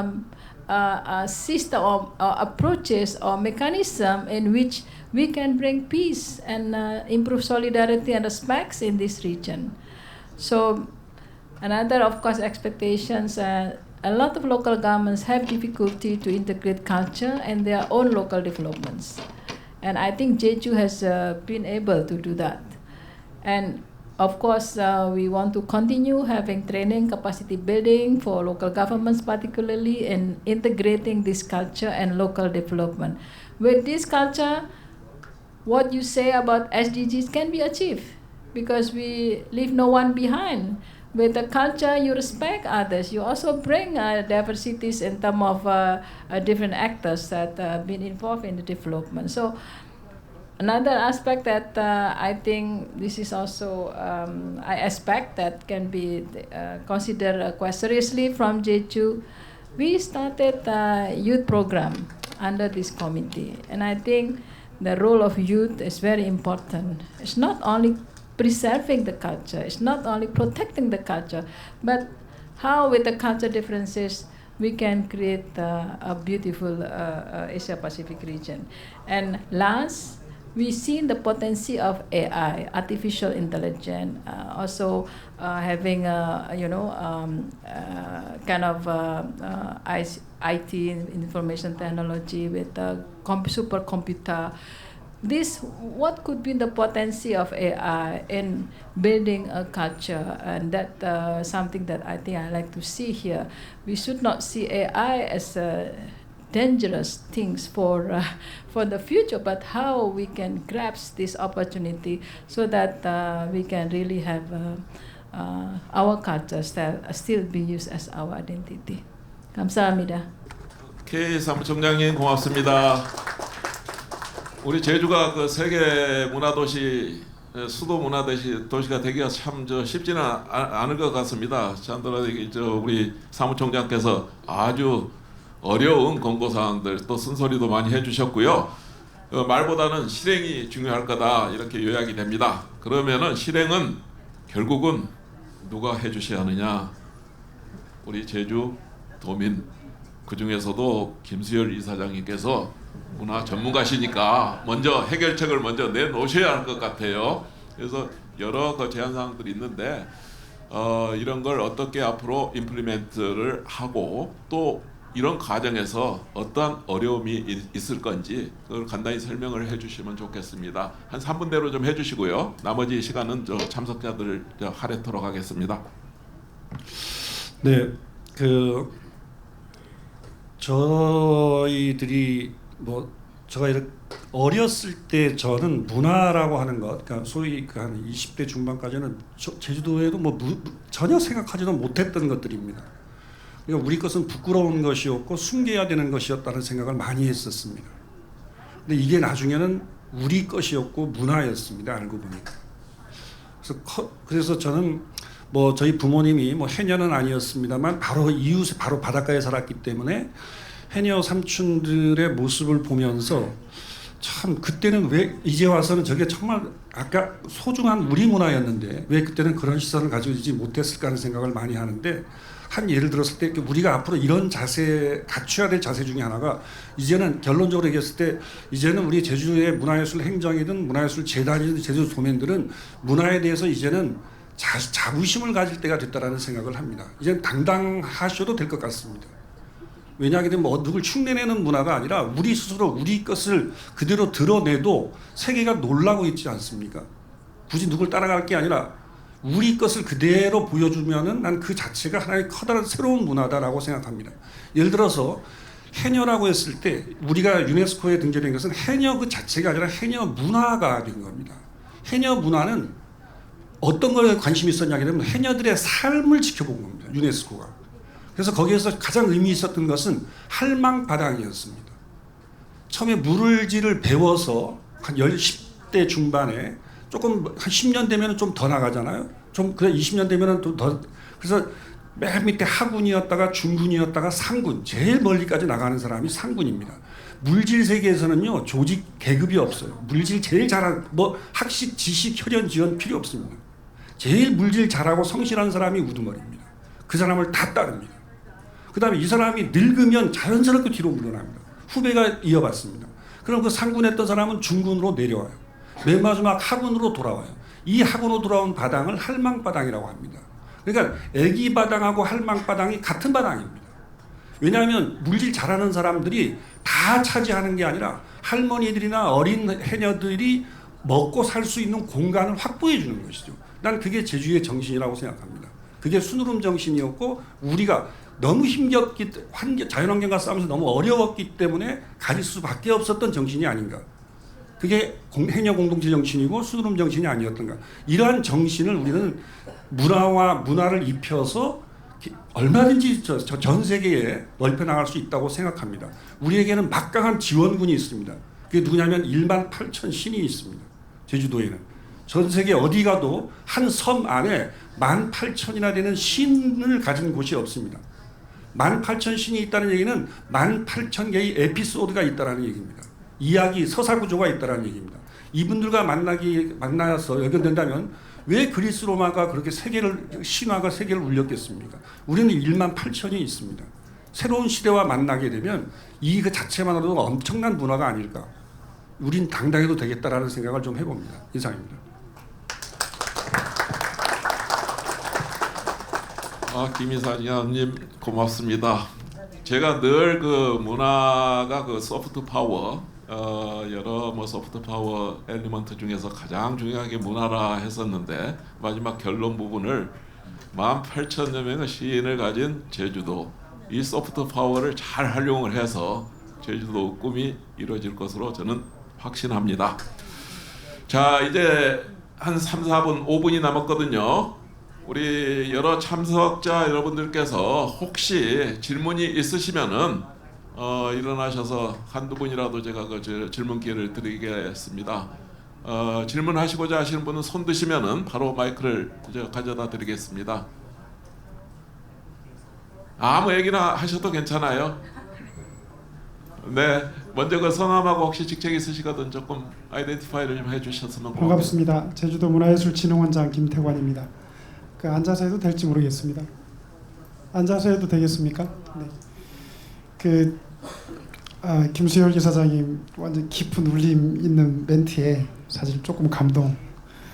a system or approaches or mechanism in which we can bring peace and improve solidarity and respects in this region. So another, of course, expectations, a lot of local governments have difficulty to integrate culture and their own local developments. And I think Jeju has been able to do that. And of course, we want to continue having training, capacity building for local governments, particularly in integrating this culture and local development. With this culture, what you say about SDGs can be achieved, because we leave no one behind. With the culture, you respect others. You also bring diversities in terms of different actors that have been involved in the development. So another aspect that I think this is also I expect that can be considered quite seriously from Jeju. We started a youth program under this committee, and I think the role of youth is very important. It's not only preserving the culture, it's not only protecting the culture, but how with the culture differences we can create a beautiful Asia Pacific region. And last, we see the potential of AI, artificial intelligence, also having kind of IT, information technology with supercomputer. This, what could be the potential of AI in building a culture, and that something that I think I like to see here. We should not see AI as dangerous things for the future, but how we can grasp this opportunity so that we can really have our cultures that still be used as our identity. 감사합니다.
K 사무총장님 고맙습니다. 우리 제주가 그 세계 문화도시, 수도 문화도시가 되기가 참 쉽지는 않을 것 같습니다. 찬들어 우리 사무총장께서 아주 어려운 권고사항들 또 쓴소리도 많이 해주셨고요. 말보다는 실행이 중요할 거다 이렇게 요약이 됩니다. 그러면은 실행은 결국은 누가 해주셔야 하느냐? 우리 제주 도민, 그 중에서도 김수열 이사장님께서 문화 전문가시니까 먼저 해결책을 먼저 내놓으셔야 할 것 같아요. 그래서 여러 제안사항들이 있는데 이런 걸 어떻게 앞으로 임플리멘트를 하고 또 이런 과정에서 어떠한 어려움이 있을 건지 그걸 간단히 설명을 해주시면 좋겠습니다. 한 3분대로 좀 해주시고요. 나머지 시간은 참석자들 할애토록 하겠습니다.
네, 저희들이 제가 이렇게 어렸을 때 저는 문화라고 하는 것, 그러니까 소위 한 20대 중반까지는 제주도에도 전혀 생각하지도 못했던 것들입니다. 그러니까 우리 것은 부끄러운 것이었고 숨겨야 되는 것이었다는 생각을 많이 했었습니다. 근데 이게 나중에는 우리 것이었고 문화였습니다. 알고 보니까. 그래서 저는 저희 부모님이 해녀는 아니었습니다만 바로 이웃에 바로 바닷가에 살았기 때문에 해녀 삼촌들의 모습을 보면서 참 그때는 왜 이제 와서는 저게 정말 아까 소중한 우리 문화였는데 왜 그때는 그런 시선을 가지고 있지 못했을까 하는 생각을 많이 하는데, 한 예를 들었을 때 우리가 앞으로 이런 자세 갖춰야 될 자세 중에 하나가, 이제는 결론적으로 얘기했을 때 이제는 우리 제주의 문화예술 행정이든 문화예술 재단이든 제주 도민들은 문화에 대해서 이제는 자부심을 가질 때가 됐다라는 생각을 합니다. 이제는 당당하셔도 될 것 같습니다. 왜냐하면 누굴 흉내내는 문화가 아니라 우리 스스로 우리 것을 그대로 드러내도 세계가 놀라고 있지 않습니까? 굳이 누굴 따라갈 게 아니라 우리 것을 그대로 보여주면은 난 그 자체가 하나의 커다란 새로운 문화다라고 생각합니다. 예를 들어서 해녀라고 했을 때 우리가 유네스코에 등재된 것은 해녀 그 자체가 아니라 해녀 문화가 된 겁니다. 해녀 문화는 어떤 거에 관심이 있었냐 하면 해녀들의 삶을 지켜본 겁니다. 유네스코가. 그래서 거기에서 가장 의미 있었던 것은 할망바당이었습니다. 처음에 물질을 배워서 한 10대 중반에 조금 한 10년 되면 좀 더 나가잖아요. 좀 그래 20년 되면 또 더 그래서 맨 밑에 하군이었다가 중군이었다가 상군 제일 멀리까지 나가는 사람이 상군입니다. 물질 세계에서는요 조직 계급이 없어요. 물질 제일 잘한 뭐 학식, 지식, 혈연, 지원 필요 없습니다. 제일 물질 잘하고 성실한 사람이 우두머리입니다. 그 사람을 다 따릅니다. 그 다음에 이 사람이 늙으면 자연스럽게 뒤로 물러납니다. 후배가 이어받습니다. 그럼 그 상군했던 사람은 중군으로 내려와요. 맨 마지막 하군으로 돌아와요. 이 하군으로 돌아온 바당을 할망바당이라고 합니다. 그러니까 애기바당하고 할망바당이 같은 바당입니다. 왜냐하면 물질 잘하는 사람들이 다 차지하는 게 아니라 할머니들이나 어린 해녀들이 먹고 살 수 있는 공간을 확보해 주는 것이죠. 난 그게 제주의 정신이라고 생각합니다. 그게 순으름 정신이었고 우리가 너무 힘겹기 자연환경과 싸우면서 너무 어려웠기 때문에 가질 수밖에 없었던 정신이 아닌가. 그게 해녀 공동체 정신이고 순으름 정신이 아니었던가. 이러한 정신을 우리는 문화를 입혀서 얼마든지 전 세계에 넓혀나갈 수 있다고 생각합니다. 우리에게는 막강한 지원군이 있습니다. 그게 누구냐면 18,000 신이 있습니다. 제주도에는. 전 세계 어디 가도 한 섬 안에 18,000이나 되는 신을 가진 곳이 없습니다. 18,000 신이 있다는 얘기는 18,000개의 에피소드가 있다는 얘기입니다. 이야기, 서사 구조가 있다는 얘기입니다. 이분들과 만나서 연결된다면 왜 그리스 로마가 그렇게 신화가 세계를 울렸겠습니까? 우리는 18,000이 있습니다. 새로운 시대와 만나게 되면 이 그 자체만으로도 엄청난 문화가 아닐까. 우린 당당해도 되겠다라는 생각을 좀 해봅니다. 이상입니다.
김인사 위원님 고맙습니다. 제가 늘 그 문화가 그 소프트 파워 여러 뭐 소프트 파워 엘리먼트 중에서 가장 중요한 게 문화라 했었는데 마지막 결론 부분을 18,000여 명의 시인을 가진 제주도 이 소프트 파워를 잘 활용을 해서 제주도 꿈이 이루어질 것으로 저는 확신합니다. 자 이제 한 3, 4분 5분이 남았거든요. 우리 여러 참석자 여러분들께서 혹시 질문이 있으시면은 일어나셔서 한두 분이라도 제가 그 질문 기회를 드리겠습니다. 질문하시고자 하시는 분은 손 드시면은 바로 마이크를 가져다 드리겠습니다. 아무 얘기나 하셔도 괜찮아요. 네, 먼저 그 성함하고 혹시 직책 있으시거든 조금 아이덴티파이를 좀 해주셨으면
반갑습니다. 제주도 문화예술진흥원장 김태관입니다. 그 앉아서 해도 될지 모르겠습니다. 앉아서 해도 되겠습니까? 네. 김수열 기사장님 완전 깊은 울림 있는 멘트에 사실 조금 감동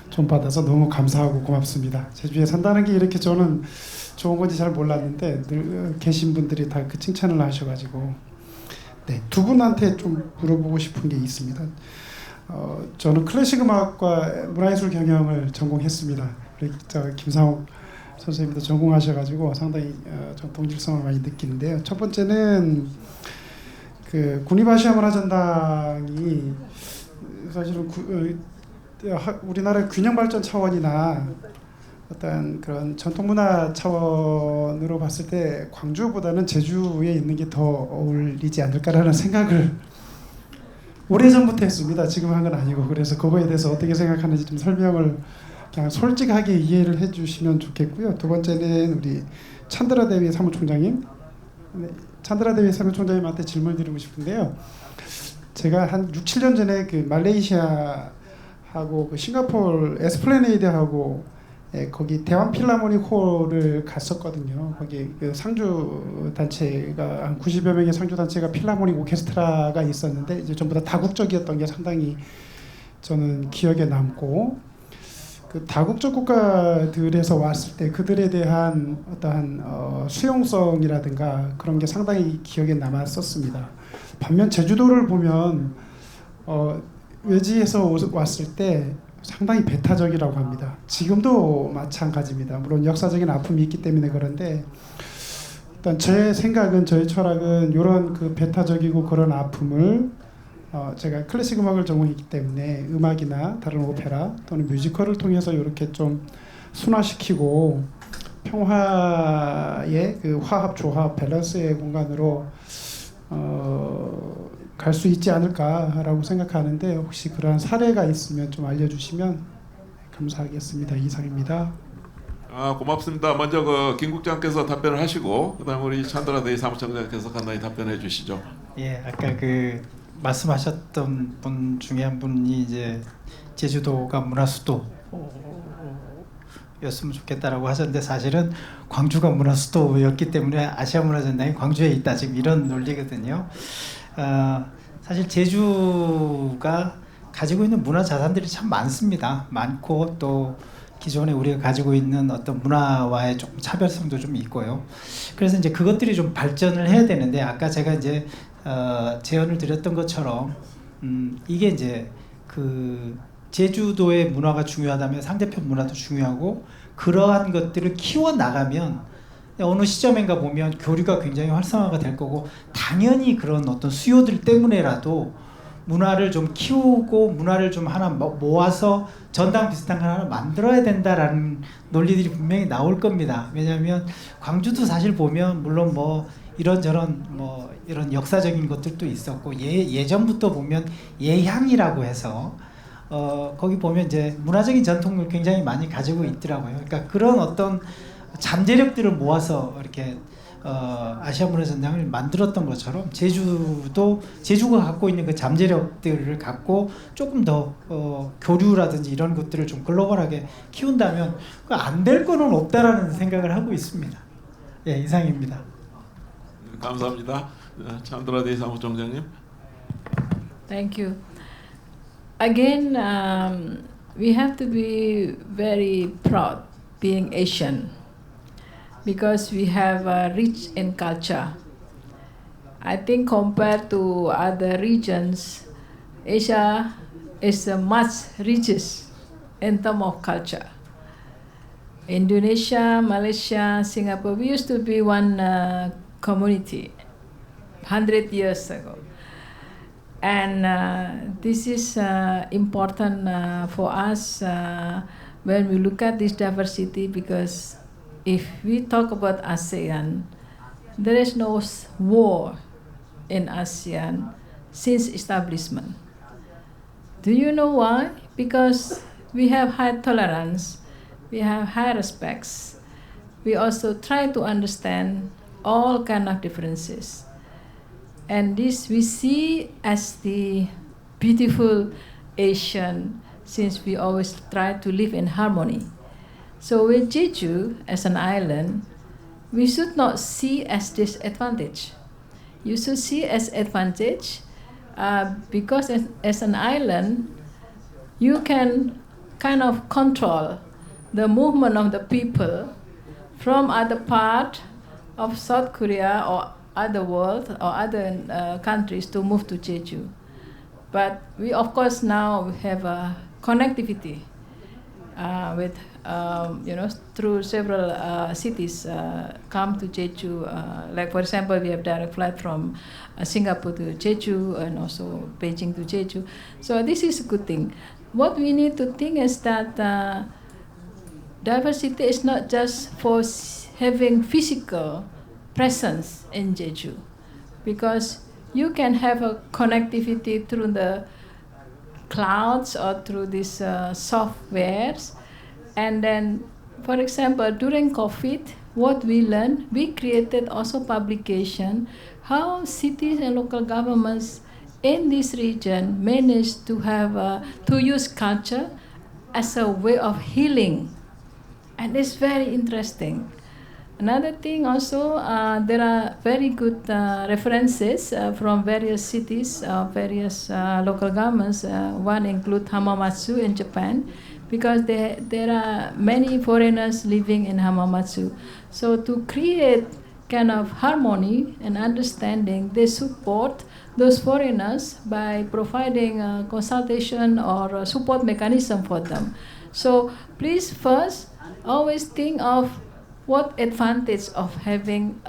좀 받아서 너무 감사하고 고맙습니다. 제주에 산다는 게 이렇게 저는 좋은 건지 잘 몰랐는데 늘 계신 분들이 다 그 칭찬을 하셔가지고 네, 두 분한테 좀 물어보고 싶은 게 있습니다. 저는 클래식 음악과 문화예술 경영을 전공했습니다. 김상욱 선생님도 전공하셔가지고 상당히 좀 동질성을 많이 느끼는데요. 첫 번째는 그 국립아시아문화전당이 사실은 우리나라의 균형 발전 차원이나 어떤 그런 전통문화 차원으로 봤을 때 광주보다는 제주에 있는 게 더 어울리지 않을까라는 생각을 오래전부터 했습니다. 지금 한 건 아니고. 그래서 그거에 대해서 어떻게 생각하는지 좀 설명을 그냥 솔직하게 이해를 해주시면 좋겠고요. 두 번째는 우리 찬드라 대위 사무총장님, 찬드라 대위 사무총장님한테 질문 드리고 싶은데요. 제가 한 6, 7년 전에 그 말레이시아하고 그 싱가포르 에스플래네이드하고 거기 대왕 필라모닉 홀을 갔었거든요. 거기 그 상주 단체가 한 90여 명의 상주 단체가 필라모닉 오케스트라가 있었는데 이제 전부 다 다국적이었던 게 상당히 저는 기억에 남고. 그 다국적 국가들에서 왔을 때 그들에 대한 어떠한 수용성이라든가 그런 게 상당히 기억에 남았었습니다. 반면 제주도를 보면 외지에서 왔을 때 상당히 배타적이라고 합니다. 지금도 마찬가지입니다. 물론 역사적인 아픔이 있기 때문에 그런데 일단 제 생각은 저의 철학은 이런 그 배타적이고 그런 아픔을 제가 클래식 음악을 전공했기 때문에 음악이나 다른 오페라 또는 뮤지컬을 통해서 이렇게 좀 순화시키고 평화의 그 화합, 조합, 밸런스의 공간으로 갈 수 있지 않을까라고 생각하는데 혹시 그러한 사례가 있으면 좀 알려주시면 감사하겠습니다. 이상입니다.
고맙습니다. 먼저 그 김 국장께서 답변을 하시고 그다음 우리 찬드라 대의 사무총장께서 간단히 답변해 주시죠.
예, 아까 그 말씀하셨던 분 중에 한 분이 이제 제주도가 문화수도 였으면 좋겠다라고 하셨는데 사실은 광주가 문화수도였기 때문에 아시아문화전당이 광주에 있다 지금 이런 논리거든요. 사실 제주가 가지고 있는 문화 자산들이 참 많습니다. 많고 또 기존에 우리가 가지고 있는 어떤 문화와의 조금 차별성도 좀 있고요. 그래서 이제 그것들이 좀 발전을 해야 되는데 아까 제가 이제 제언을 드렸던 것처럼 이게 이제 그 제주도의 문화가 중요하다면 상대편 문화도 중요하고 그러한 것들을 키워 나가면 어느 시점인가 보면 교류가 굉장히 활성화가 될 거고 당연히 그런 어떤 수요들 때문에라도 문화를 좀 키우고 문화를 좀 하나 모아서 전당 비슷한 걸 하나 만들어야 된다라는 논리들이 분명히 나올 겁니다. 왜냐하면 광주도 사실 보면 물론 뭐 이런저런 뭐 이런 역사적인 것들도 있었고 예전부터 보면 예향이라고 해서 거기 보면 이제 문화적인 전통을 굉장히 많이 가지고 있더라고요. 그러니까 그런 어떤 잠재력들을 모아서 이렇게 아시아문화전당을 만들었던 것처럼 제주가 갖고 있는 그 잠재력들을 갖고 조금 더 교류라든지 이런 것들을 좀 글로벌하게 키운다면 안 될 거는 없다라는 생각을 하고 있습니다. 예, 이상입니다.
감사합니다. 찬드라 대의 사무총장님.
Thank you. Again, we have to be very proud being Asian because we have rich in culture. I think compared to other regions, Asia is much richest in terms of culture. Indonesia, Malaysia, Singapore, we used to be one community 100 years ago. And this is important for us when we look at this diversity because if we talk about ASEAN, there is no war in ASEAN since establishment. Do you know why? Because we have high tolerance, we have high respects. We also try to understand all kind of differences. And this we see as the beautiful Asian since we always try to live in harmony. So with Jeju as an island, we should not see as disadvantage. You should see as advantage because as an island, you can kind of control the movement of the people from other part of South Korea or other world or other countries to move to Jeju. But we of course now have a connectivity with through several cities come to Jeju. Like for example, we have direct flight from Singapore to Jeju and also Beijing to Jeju. So this is a good thing. What we need to think is that diversity is not just for having physical presence in Jeju, because you can have a connectivity through the clouds or through these softwares. And then, for example, during COVID, what we learned, we created also publication, how cities and local governments in this region managed to have to use culture as a way of healing. And it's very interesting. Another thing also, there are very good references from various cities, various local governments. One includes Hamamatsu in Japan, because there are many foreigners living in Hamamatsu. So to create kind of harmony and understanding, they support those foreigners by providing a consultation or a support mechanism for them. So please first always think of what advantage of having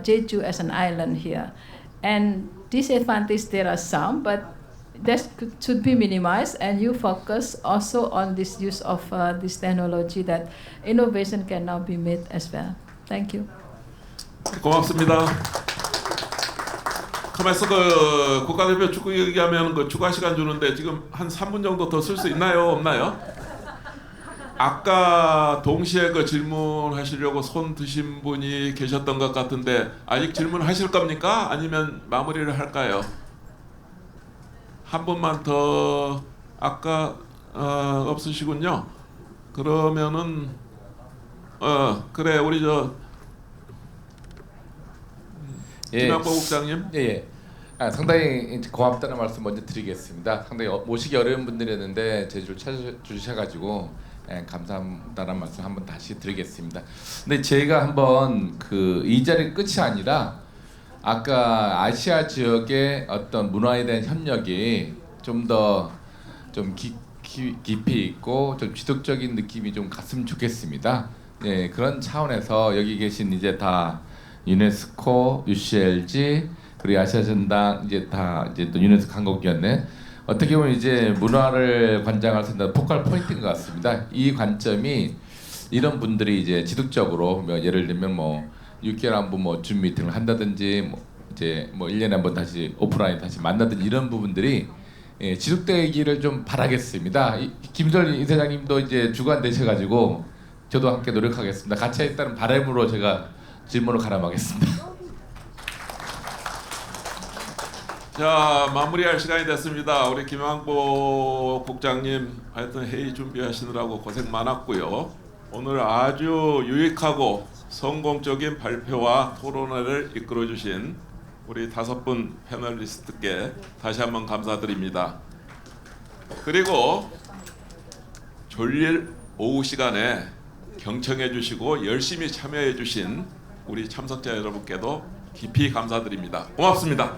Jeju as an island here? And disadvantage there are some, but that should be minimized, and you focus also on this use of this technology that innovation can now be made as well. Thank you.
고맙습니다. 가만있어 그 국가대표 축구 얘기하면 그 추가 시간 주는데 지금 한 3분 정도 더 쓸 수 있나요? 없나요? 아까 동시에 그 질문하시려고 손 드신 분이 계셨던 것 같은데 아직 질문하실 겁니까? 아니면 마무리를 할까요? 한 분만 더 아까 없으시군요. 그러면은 그래 우리 저 김양보 국장님.
예. 상당히 고맙다는 말씀 먼저 드리겠습니다. 상당히 모시기 어려운 분들이었는데 제주를 찾아주셔가지고 감사하다는 말씀 한번 다시 드리겠습니다. 근데 제가 한번 이 자리 끝이 아니라 아까 아시아 지역의 어떤 문화에 대한 협력이 좀 더 좀 깊이 있고 좀 지속적인 느낌이 좀 갔으면 좋겠습니다. 예, 그런 차원에서 여기 계신 이제 다 유네스코, UCLG 그리고 아시아전당 이제 다 이제 또 유네스코 한국위원회 어떻게 보면 이제 문화를 관장할 수 있는 포컬 포인트인 것 같습니다. 이 관점이 이런 분들이 이제 지속적으로 예를 들면 6개월 한 번 줌 미팅을 한다든지 이제 1년에 한 번 다시 오프라인 다시 만나든지 이런 부분들이 지속되기를 좀 바라겠습니다. 김설 이사장님도 이제 주관 되셔가지고 저도 함께 노력하겠습니다. 같이 했다는 바람으로 제가 질문을 가름하겠습니다.
자 마무리할 시간이 됐습니다. 우리 김양보 국장님 하여튼 회의 준비하시느라고 고생 많았고요. 오늘 아주 유익하고 성공적인 발표와 토론회를 이끌어주신 우리 5분 패널리스트께 다시 한번 감사드립니다. 그리고 졸릴 오후 시간에 경청해 주시고 열심히 참여해 주신 우리 참석자 여러분께도 깊이 감사드립니다. 고맙습니다.